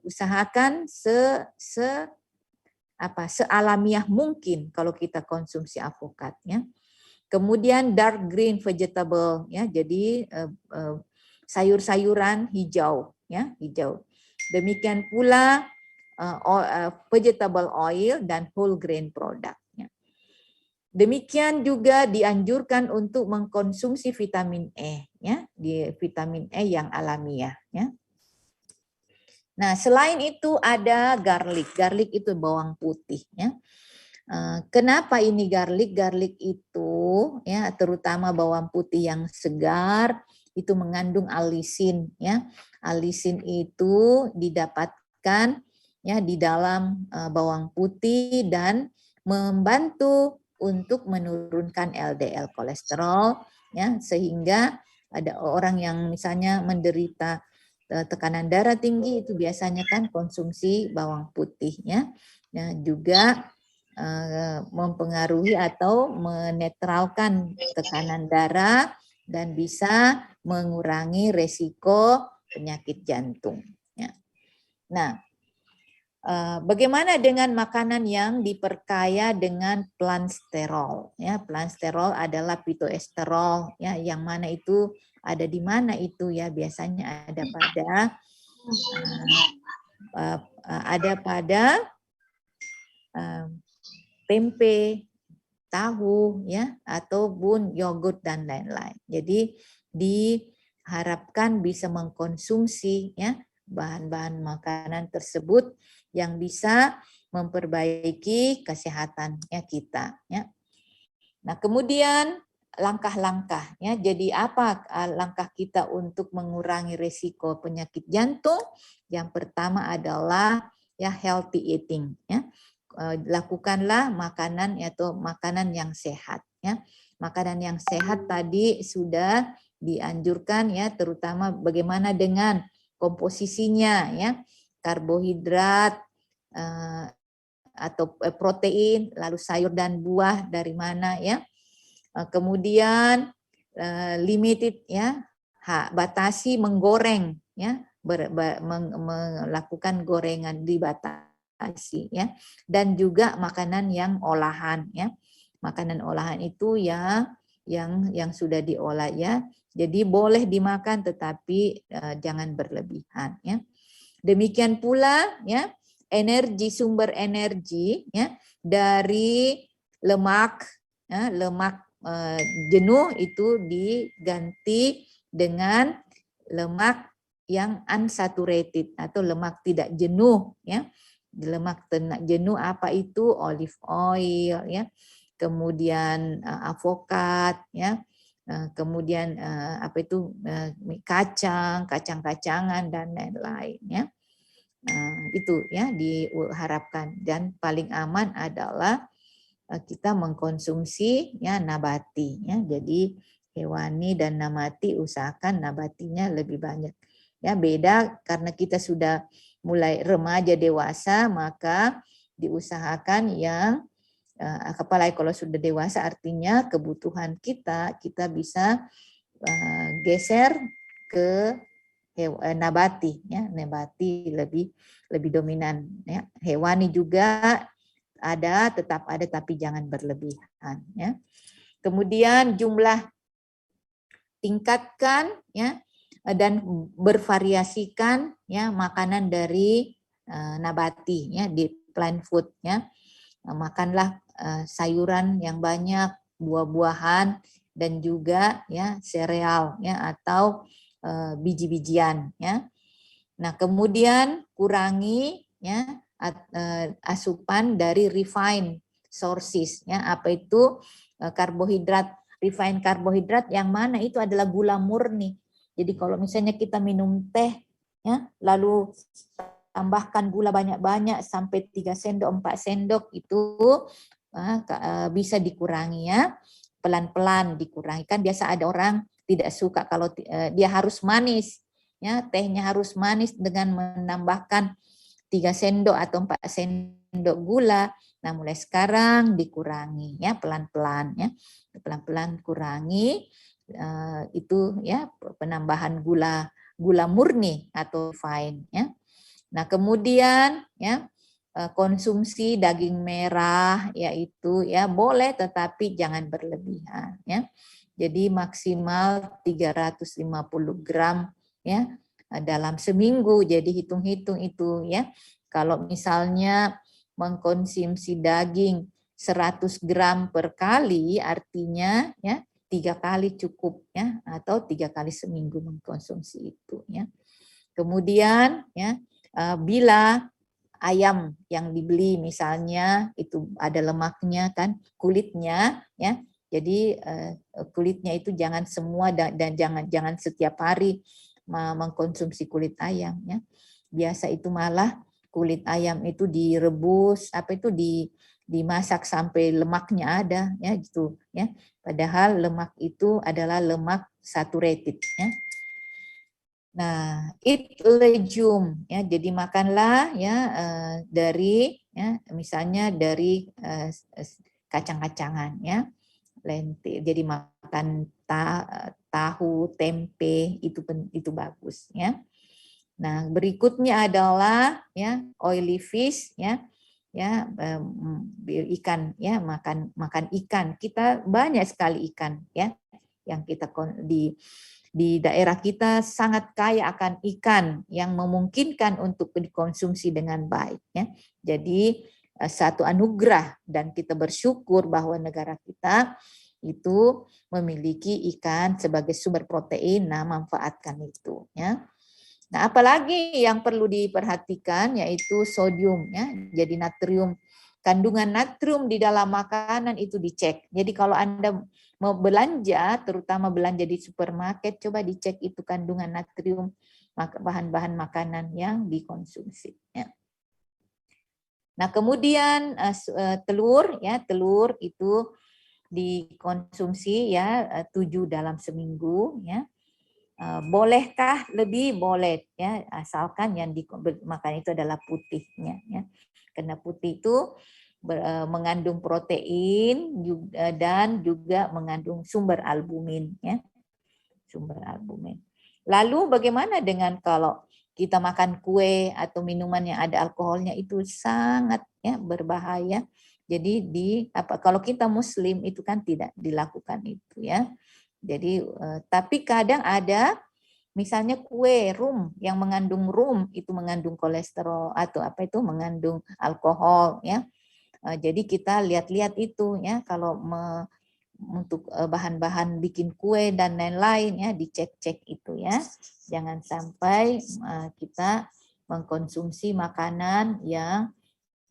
Usahakan sealamiah mungkin kalau kita konsumsi avokat ya. Kemudian dark green vegetable ya, jadi sayur-sayuran hijau ya, hijau. Demikian pula vegetable oil dan whole grain product ya. Demikian juga dianjurkan untuk mengkonsumsi vitamin E ya, di vitamin E yang alamiah ya. Nah, selain itu ada garlic. Garlic itu bawang putih ya. Kenapa ini garlic? Garlic itu ya, terutama bawang putih yang segar itu mengandung alisin ya. Alisin itu didapatkan ya di dalam bawang putih dan membantu untuk menurunkan LDL kolesterol ya, sehingga ada orang yang misalnya menderita tekanan darah tinggi itu biasanya kan konsumsi bawang putihnya ya, juga mempengaruhi atau menetralkan tekanan darah dan bisa mengurangi resiko penyakit jantung ya. Nah, Bagaimana dengan makanan yang diperkaya dengan plansterol? Ya, plansterol adalah phytoesterol, ya, yang mana itu ada di mana itu ya? Biasanya ada pada tempe, tahu, ya, ataupun yogurt dan lain-lain. Jadi diharapkan bisa mengkonsumsi ya bahan-bahan makanan tersebut yang bisa memperbaiki kesehatannya kita ya. Nah, kemudian langkah-langkah ya. Jadi apa langkah kita untuk mengurangi risiko penyakit jantung? Yang pertama adalah ya healthy eating ya. Lakukanlah makanan atau makanan yang sehat ya. Makanan yang sehat tadi sudah dianjurkan ya, terutama bagaimana dengan komposisinya ya. Karbohidrat atau protein, lalu sayur dan buah dari mana ya. Kemudian limited ya, batasi menggoreng ya, melakukan gorengan dibatasi ya, dan juga makanan yang olahan ya. Makanan olahan itu ya yang sudah diolah ya. Jadi boleh dimakan tetapi jangan berlebihan ya. Demikian pula ya, sumber energi ya dari lemak ya, lemak jenuh itu diganti dengan lemak yang unsaturated atau lemak tidak jenuh ya. Lemak jenuh apa itu? Olive oil ya. Kemudian avokat ya. Kemudian apa itu kacang-kacangan dan lain-lain ya. Itu ya diharapkan, dan paling aman adalah kita mengkonsumsi ya nabati ya. Jadi hewani dan nabati usahakan nabatinya lebih banyak. Ya beda karena kita sudah mulai remaja dewasa maka diusahakan yang apalagi kalau sudah dewasa artinya kebutuhan kita bisa geser ke nabati ya, nabati lebih dominan ya. Hewani juga tetap ada tapi jangan berlebihan ya. Kemudian tingkatkan ya dan bervariasikan ya makanan dari nabati ya di plant food ya. Makanlah sayuran yang banyak, buah-buahan dan juga ya sereal ya atau biji-bijian ya. Nah, kemudian kurangi ya asupan dari refined sources ya. Apa itu karbohidrat? Refined karbohidrat yang mana itu adalah gula murni. Jadi kalau misalnya kita minum teh ya, lalu tambahkan gula banyak-banyak sampai 3 sendok, 4 sendok itu bisa dikurangi ya. Pelan-pelan dikurangi. Kan biasa ada orang tidak suka kalau dia harus manis. Ya, tehnya harus manis dengan menambahkan 3 sendok atau 4 sendok gula. Nah, mulai sekarang dikurangi ya pelan-pelan ya. Pelan-pelan kurangi itu ya penambahan gula murni atau fine ya. Nah, kemudian ya konsumsi daging merah yaitu ya boleh tetapi jangan berlebihan ya. Jadi maksimal 350 gram ya dalam seminggu. Jadi hitung-hitung itu ya. Kalau misalnya mengkonsumsi daging 100 gram per kali artinya ya 3 kali cukup ya atau 3 kali seminggu mengkonsumsi itu ya. Kemudian ya bila ayam yang dibeli misalnya itu ada lemaknya kan kulitnya ya, jadi kulitnya itu jangan semua dan jangan setiap hari mengkonsumsi kulit ayam ya. Biasa itu malah kulit ayam itu direbus dimasak sampai lemaknya ada ya gitu ya, padahal lemak itu adalah lemak saturated ya. Nah, eat legume ya, jadi makanlah ya dari ya misalnya dari kacang-kacangan ya, lentil. Jadi makan tahu, tempe itu bagus ya. Nah, berikutnya adalah ya oily fish ya. Ya, ikan ya, makan ikan. Kita banyak sekali ikan ya yang kita di daerah kita sangat kaya akan ikan yang memungkinkan untuk dikonsumsi dengan baik ya. Jadi satu anugerah dan kita bersyukur bahwa negara kita itu memiliki ikan sebagai sumber protein. Nah, manfaatkan itu ya. Nah, apalagi yang perlu diperhatikan yaitu sodium ya. Jadi natrium, kandungan natrium di dalam makanan itu dicek. Jadi kalau Anda mau belanja, terutama belanja di supermarket, coba dicek itu kandungan natrium bahan-bahan makanan yang dikonsumsi ya. Nah, kemudian telur ya, telur itu dikonsumsi ya 7 dalam seminggu ya. Bolehkah lebih? Boleh ya, asalkan yang dimakan itu adalah putihnya ya. Karena putih itu mengandung protein dan juga mengandung sumber albumin ya. Sumber albumin. Lalu bagaimana dengan kalau kita makan kue atau minuman yang ada alkoholnya, itu sangat ya berbahaya. Jadi kalau kita muslim itu kan tidak dilakukan itu ya. Jadi tapi kadang ada misalnya kue rum yang mengandung rum itu mengandung kolesterol atau apa itu mengandung alkohol ya. Jadi kita lihat-lihat itu ya kalau untuk bahan-bahan bikin kue dan lain-lain ya dicek-cek itu ya. Jangan sampai kita mengkonsumsi makanan yang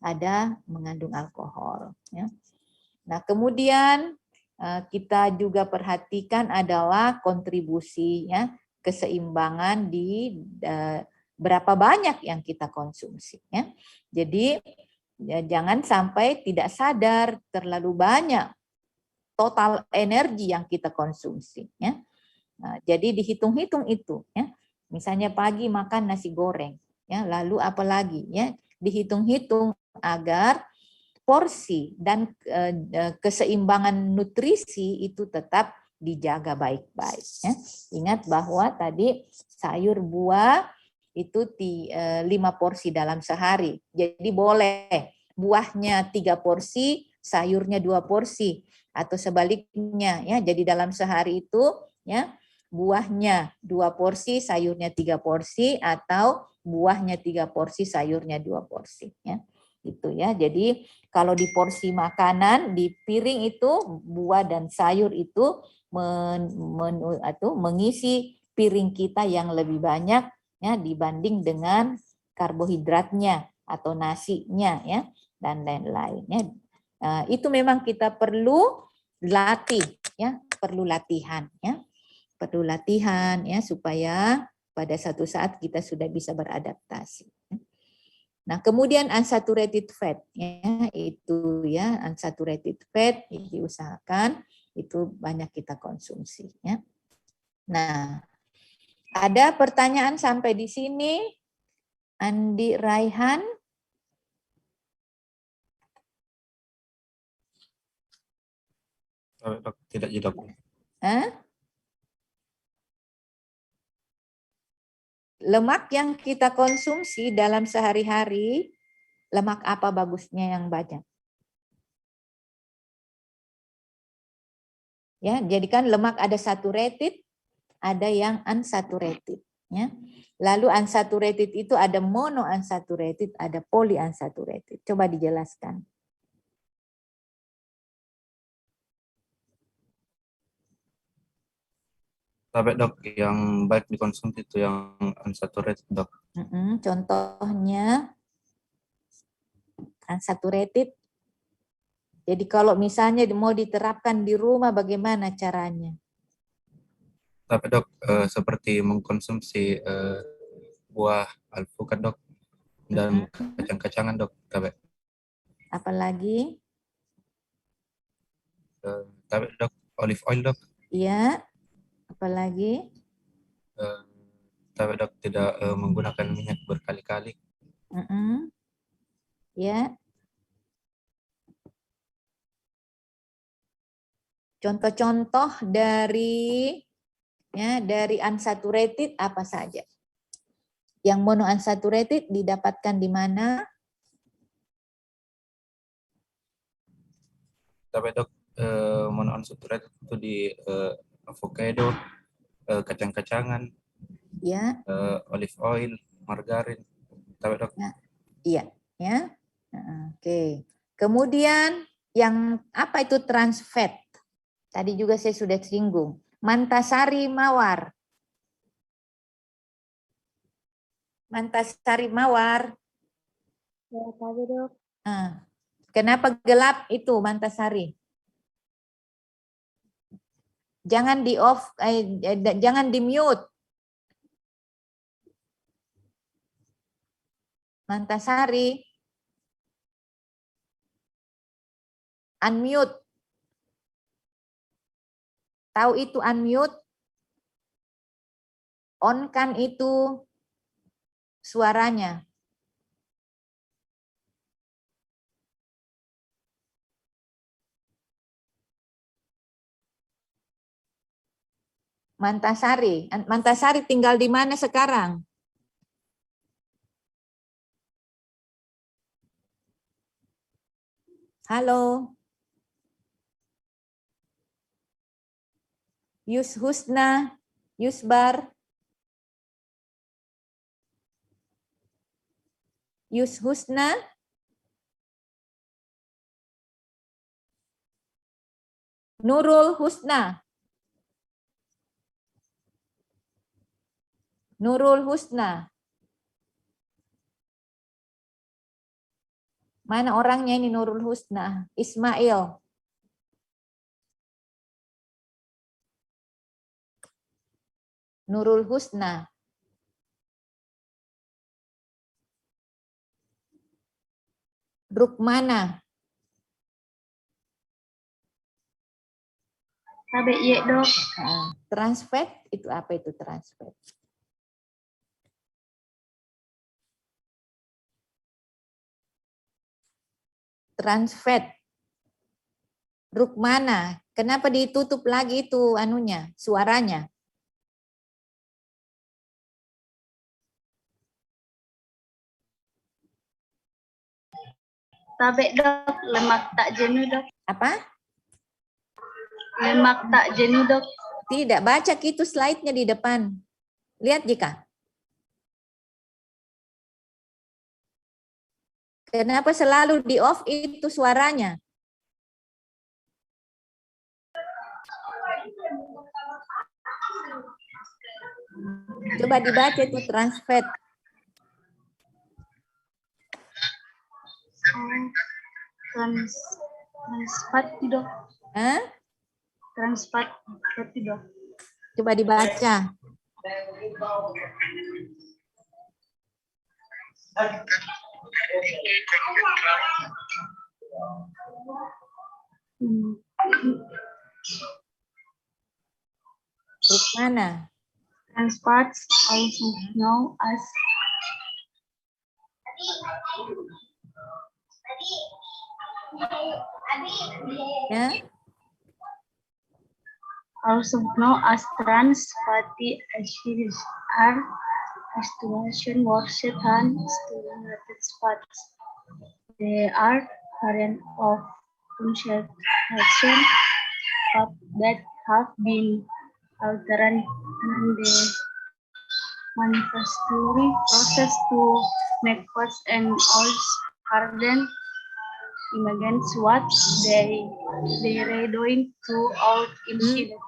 ada mengandung alkohol ya. Nah, kemudian kita juga perhatikan adalah kontribusi ya, keseimbangan di berapa banyak yang kita konsumsi ya. Jadi ya, jangan sampai tidak sadar terlalu banyak total energi yang kita konsumsi ya. Nah, jadi dihitung-hitung itu ya. Misalnya pagi makan nasi goreng ya, lalu apa lagi ya? Dihitung-hitung agar porsi dan keseimbangan nutrisi itu tetap dijaga baik-baik ya. Ingat bahwa tadi sayur buah itu 5 porsi dalam sehari. Jadi boleh buahnya 3 porsi, sayurnya 2 porsi atau sebaliknya ya. Jadi dalam sehari itu ya buahnya 2 porsi, sayurnya 3 porsi atau buahnya 3 porsi, sayurnya 2 porsi ya. Itu ya. Jadi kalau di porsi makanan di piring itu buah dan sayur itu mengisi piring kita yang lebih banyak ya dibanding dengan karbohidratnya atau nasinya ya dan lain-lain ya. Itu memang kita perlu latih ya, perlu latihan ya. Perlu latihan ya supaya pada satu saat kita sudah bisa beradaptasi. Nah, kemudian unsaturated fat ya, itu ya unsaturated fat diusahakan itu banyak kita konsumsi ya. Nah, ada pertanyaan sampai di sini? Andi Raihan? Tidak, tidak. Lemak yang kita konsumsi dalam sehari-hari, lemak apa bagusnya yang banyak? Ya, jadi kan lemak ada saturated, ada yang unsaturated. Ya. Lalu unsaturated itu ada monounsaturated, ada polyunsaturated. Coba dijelaskan. Tapi dok, yang baik dikonsumsi itu yang unsaturated dok. Contohnya unsaturated. Jadi kalau misalnya mau diterapkan di rumah, bagaimana caranya? Tapi dok, seperti mengkonsumsi buah alpukat dok dan kacang-kacangan dok. Tapi apalagi? tapi dok, olive oil dok. Iya. Apalagi? Tapi dok tidak menggunakan minyak berkali-kali. Ya. Contoh-contoh dari unsaturated apa saja? Yang monounsaturated didapatkan di mana? Tapi dok, monounsaturated itu di avocado, kacang-kacangan, Ya, olive oil, margarin. Tapi dok, iya, ya. Nah, oke. Kemudian yang apa itu trans fat? Tadi juga saya sudah singgung. Mantasari mawar. Mantasari mawar. Ya, tahu dok. Nah, kenapa gelap itu Mantasari? Jangan di off, jangan di mute. Mantasari. Unmute. Tahu itu unmute? On kan itu suaranya. Mantasari. Mantasari tinggal di mana sekarang? Halo. Yus Husna, Yusbar. Yus Husna. Nurul Husna. Nurul Husna. Mana orangnya ini Nurul Husna? Ismail. Nurul Husna. Rukmana. Tabe iya dok. Trans fat itu apa itu trans fat? Trans fat. Rukmana. Kenapa ditutup lagi itu anunya, suaranya? Tabe dok, lemak tak jenuh dok. Apa? Lemak tak jenuh dok. Tidak, baca itu slide-nya di depan. Lihat Jika. Kenapa selalu di off itu suaranya? Coba dibaca itu trans fat. Trans fat dok. Hah? Trans fat dok. Coba dibaca. Rukmana. Trans fats also known as Ya. also known as trans fatty acids are activation worse than saturated fats. They are variant of unsaturated fat that have been altered in the manufacturing process to make fats and oils harden against what they are doing to our incidents.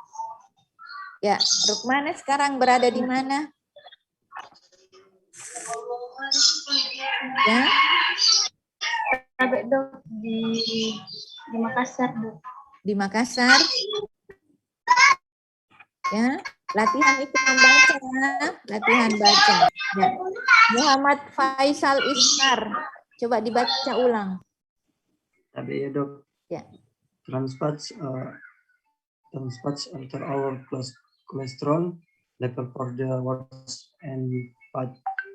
Ya, Rukmana sekarang berada di mana? Ya. Dok, di Makassar, Dok. Di Makassar. Ya, latihan itu membaca ya, latihan baca. Ya. Muhammad Faisal Iskar, coba dibaca ulang. Tapi ya dok. Ya. Trans fats alter our cholesterol level for the worse, and fat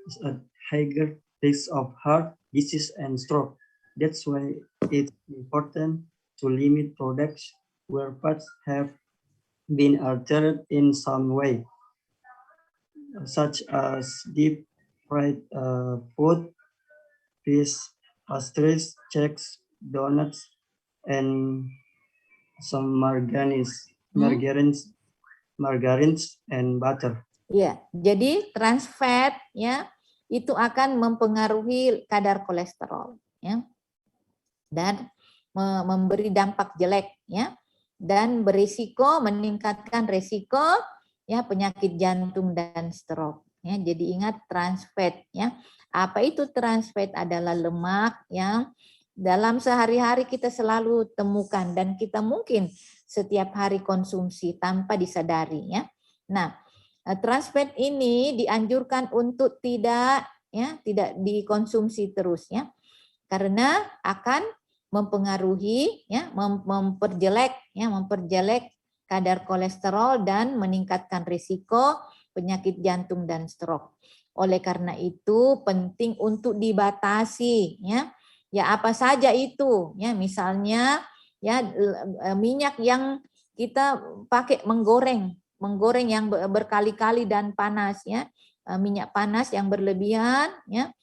is a higher risk of heart disease and stroke. That's why it's important to limit products where fats have been altered in some way, such as deep fried food, fish, pastries, cakes, donuts, and some margarines, and butter. Ya, jadi trans fat ya itu akan mempengaruhi kadar kolesterol ya dan memberi dampak jelek ya dan berisiko meningkatkan risiko ya penyakit jantung dan stroke ya. Jadi ingat trans fat ya. Apa itu trans fat? Adalah lemak yang dalam sehari-hari kita selalu temukan dan kita mungkin setiap hari konsumsi tanpa disadari ya. Nah, trans fat ini dianjurkan untuk tidak dikonsumsi terus ya. Karena akan mempengaruhi ya memperjelek kadar kolesterol dan meningkatkan risiko penyakit jantung dan stroke. Oleh karena itu penting untuk dibatasi ya. Ya apa saja itu ya, misalnya ya minyak yang kita pakai menggoreng yang berkali-kali dan panas ya, minyak panas yang berlebihan ya,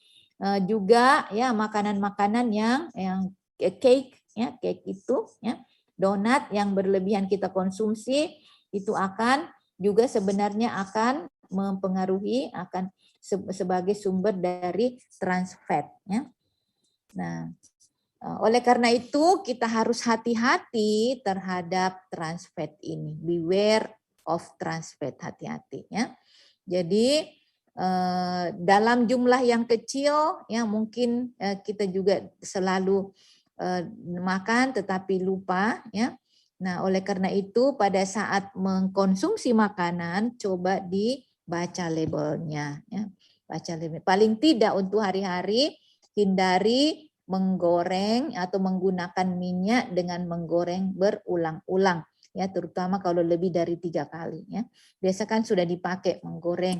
juga ya makanan-makanan yang cake ya, cake itu ya, donat yang berlebihan kita konsumsi itu akan juga sebenarnya akan mempengaruhi, akan sebagai sumber dari trans fat ya. Nah, oleh karena itu kita harus hati-hati terhadap trans fat ini. Beware of trans fat, hati-hati ya. Jadi dalam jumlah yang kecil ya mungkin kita juga selalu makan tetapi lupa ya. Nah, oleh karena itu pada saat mengkonsumsi makanan coba dibaca labelnya ya. Baca label. Paling tidak untuk hari-hari hindari menggoreng atau menggunakan minyak dengan menggoreng berulang-ulang ya, terutama kalau lebih dari 3 kali ya. Biasa kan sudah dipakai menggoreng,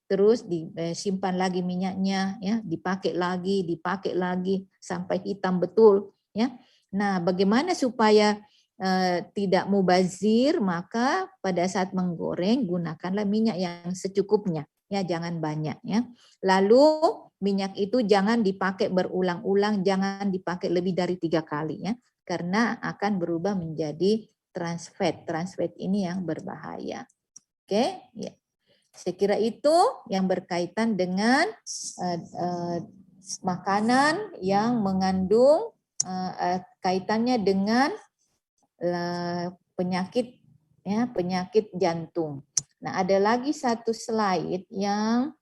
terus disimpan lagi minyaknya ya, dipakai lagi sampai hitam betul ya. Nah, bagaimana supaya tidak mubazir? Maka pada saat menggoreng gunakanlah minyak yang secukupnya ya, jangan banyak ya. Lalu minyak itu jangan dipakai berulang-ulang, jangan dipakai lebih dari 3 kali ya, karena akan berubah menjadi trans fat. Trans fat ini yang berbahaya. Oke, ya. Saya kira itu yang berkaitan dengan makanan yang mengandung kaitannya dengan penyakit ya, penyakit jantung. Nah, ada lagi satu slide yang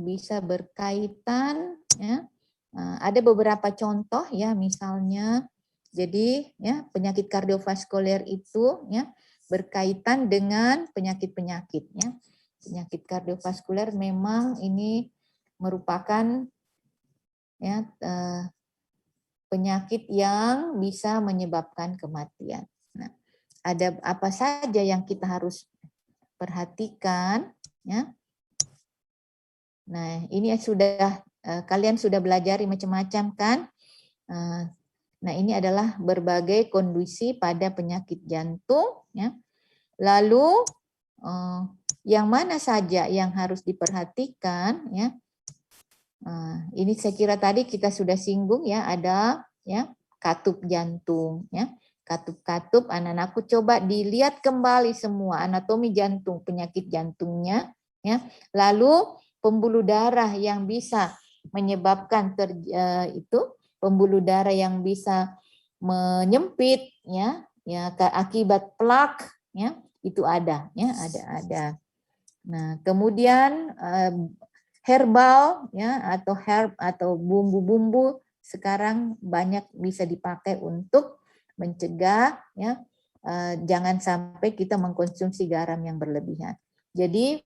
bisa berkaitan ya. Ada beberapa contoh ya, misalnya jadi ya penyakit kardiovaskuler itu ya berkaitan dengan penyakit-penyakit ya. Penyakit kardiovaskuler memang ini merupakan ya penyakit yang bisa menyebabkan kematian. Nah, ada apa saja yang kita harus perhatikan ya. Nah, ini sudah kalian sudah belajar macam-macam kan? Nah, ini adalah berbagai kondisi pada penyakit jantung ya. Lalu yang mana saja yang harus diperhatikan ya? Ini saya kira tadi kita sudah singgung ya, ada ya katup jantung ya. Katup-katup, anak-anakku coba dilihat kembali semua anatomi jantung, penyakit jantungnya ya. Lalu pembuluh darah yang bisa menyebabkan pembuluh darah yang bisa menyempit ya akibat plak ya, itu ada ya, ada. Nah, kemudian herbal ya atau bumbu-bumbu sekarang banyak bisa dipakai untuk mencegah ya jangan sampai kita mengkonsumsi garam yang berlebihan. Jadi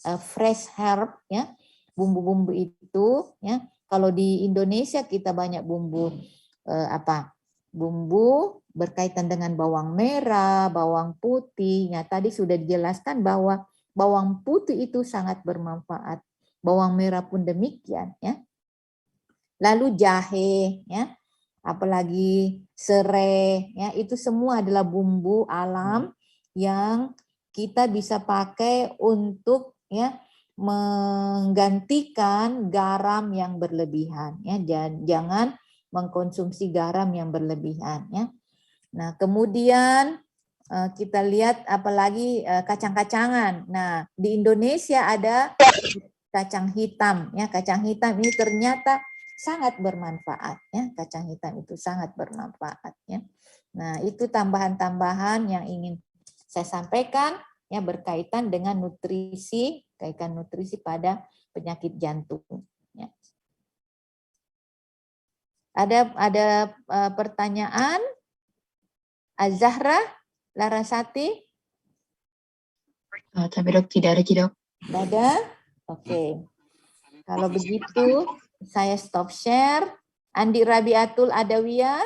fresh herb ya, bumbu-bumbu itu ya, kalau di Indonesia kita banyak bumbu bumbu berkaitan dengan bawang merah, bawang putih. Ya, tadi sudah dijelaskan bahwa bawang putih itu sangat bermanfaat. Bawang merah pun demikian ya. Lalu jahe ya, apalagi serai ya, itu semua adalah bumbu alam yang kita bisa pakai untuk ya menggantikan garam yang berlebihan, ya. Jangan mengkonsumsi garam yang berlebihan, ya. Nah, kemudian kita lihat apalagi kacang-kacangan. Nah, di Indonesia ada kacang hitam, ya. Kacang hitam ini ternyata sangat bermanfaat, ya. Kacang hitam itu sangat bermanfaat, ya. Nah, itu tambahan-tambahan yang ingin saya sampaikan, ya, berkaitan dengan nutrisi, kaitan nutrisi pada penyakit jantung, ya. Ada pertanyaan? Az-Zahra, Larasati? Tapi dok, tidak ada dok. Tidak ada? Oke. Kalau begitu, saya stop share. Andi Rabiatul Adawiyah?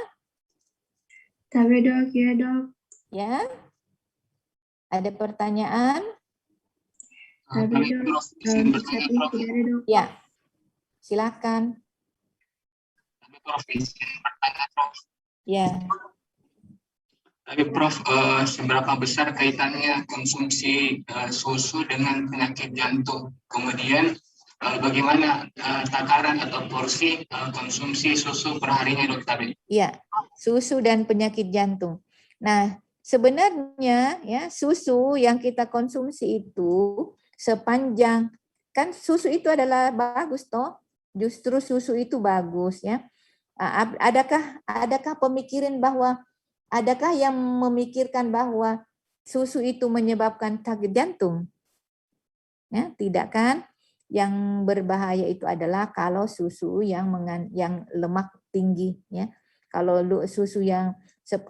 Tapi dok, ya dok. Ya. Ada pertanyaan? Tapi dok, tidak ada dok. Ya. Silakan. Ya. Tapi Prof, seberapa besar kaitannya konsumsi susu dengan penyakit jantung? Kemudian bagaimana takaran atau porsi konsumsi susu per harinya dok tadi? Ya, susu dan penyakit jantung. Nah, sebenarnya ya susu yang kita konsumsi itu sepanjang, kan susu itu adalah bagus toh, justru susu itu bagus, ya. Adakah pemikiran bahwa adakah yang memikirkan bahwa susu itu menyebabkan sakit jantung? Ya, tidak kan? Yang berbahaya itu adalah kalau susu yang lemak tinggi, ya. Kalau susu yang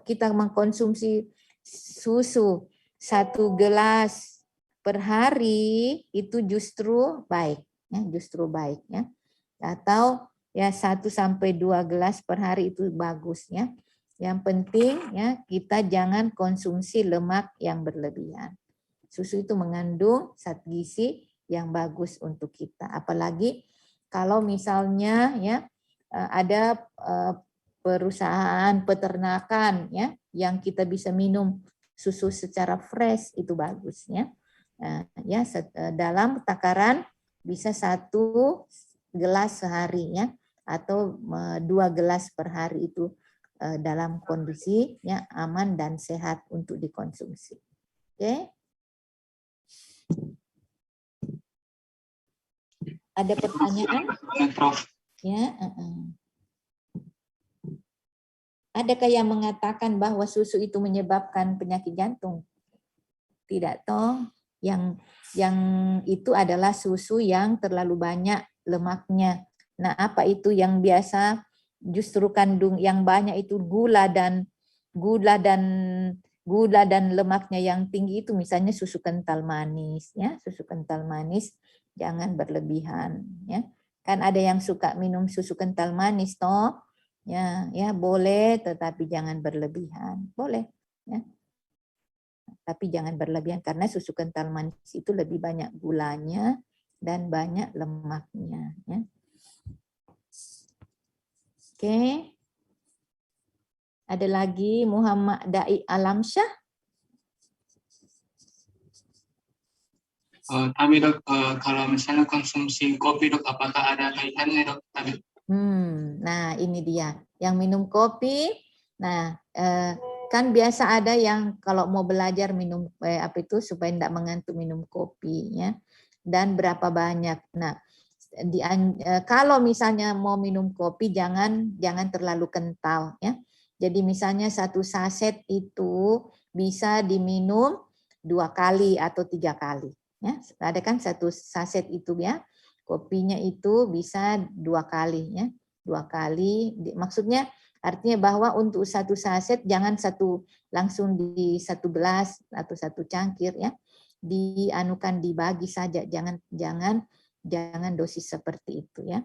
kita mengkonsumsi susu 1 gelas per hari itu justru baik, ya, justru baik, ya. Atau ya 1 sampai 2 gelas per hari itu bagus, ya. Yang penting ya kita jangan konsumsi lemak yang berlebihan. Susu itu mengandung zat gizi yang bagus untuk kita. Apalagi kalau misalnya ya ada perusahaan peternakan ya yang kita bisa minum susu secara fresh, itu bagus, ya. Ya dalam takaran bisa 1 gelas sehari, ya, atau 2 gelas per hari itu dalam kondisi ya aman dan sehat untuk dikonsumsi. Oke. Ada pertanyaan? Ya. Adakah yang mengatakan bahwa susu itu menyebabkan penyakit jantung? Tidak toh. Yang itu adalah susu yang terlalu banyak lemaknya. Nah, apa itu yang biasa justru kandung yang banyak itu gula dan lemaknya yang tinggi itu, misalnya susu kental manis, ya. Susu kental manis jangan berlebihan, ya. Kan ada yang suka minum susu kental manis toh. Ya, ya boleh, tetapi jangan berlebihan. Boleh, ya. Tapi jangan berlebihan karena susu kental manis itu lebih banyak gulanya dan banyak lemaknya, ya. Oke. Ada lagi Muhammad Dai Alamsyah. Tapi dok, kalau misalnya konsumsi kopi dok, apakah ada kaitannya dok? Nah ini dia yang minum kopi. Nah kan biasa ada yang kalau mau belajar minum supaya tidak mengantuk minum kopi, ya. Dan berapa banyak. Nah kalau misalnya mau minum kopi jangan terlalu kental, ya. Jadi misalnya 1 saset itu bisa diminum 2 kali atau 3 kali, ya. Ada kan 1 saset itu, ya. Kopinya itu bisa 2 kali, ya. 2 kali. Maksudnya artinya bahwa untuk 1 saset jangan langsung di 1 gelas atau 1 cangkir, ya. Dianukan, dibagi saja, jangan dosis seperti itu, ya.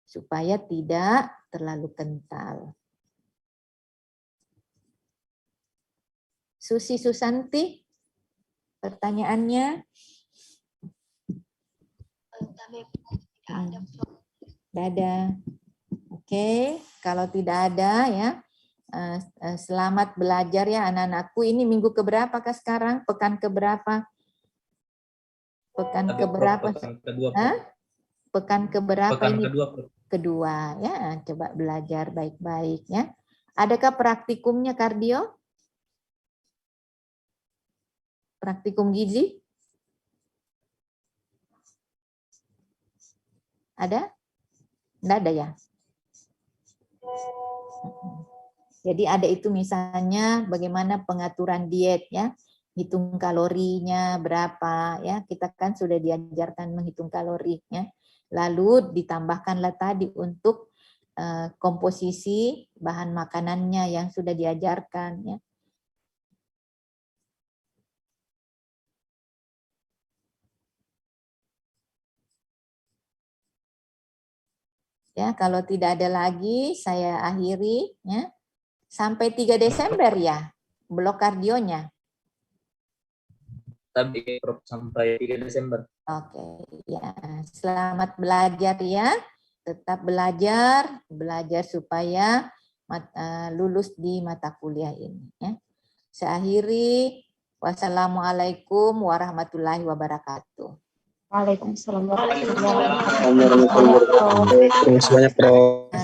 Supaya tidak terlalu kental. Susi Susanti, pertanyaannya? Tidak ada. Oke, kalau tidak ada, ya, selamat belajar ya anak-anakku. Ini minggu keberapa kah sekarang? Pekan keberapa? Pekan Tapi keberapa? pekan kedua, Prof. Hah? Pekan keberapa Pekan ini? kedua, Prof. Kedua, ya. Coba belajar baik-baik ya. Adakah praktikumnya kardio? Praktikum gizi? Ada? Enggak ada ya? Jadi ada itu misalnya bagaimana pengaturan diet ya, hitung kalorinya berapa ya, kita kan sudah diajarkan menghitung kalorinya. Lalu ditambahkanlah tadi untuk komposisi bahan makanannya yang sudah diajarkan ya. Ya, kalau tidak ada lagi saya akhiri ya. Sampai 3 Desember ya, blok kardionya. Tapi Prof sampai 3 Desember. Oke, ya. Selamat belajar ya. Tetap belajar, belajar supaya lulus di mata kuliah ini ya. Saya akhiri. Wassalamualaikum warahmatullahi wabarakatuh. Waalaikumsalam warahmatullahi wabarakatuh. Terima kasih banyak, Prof.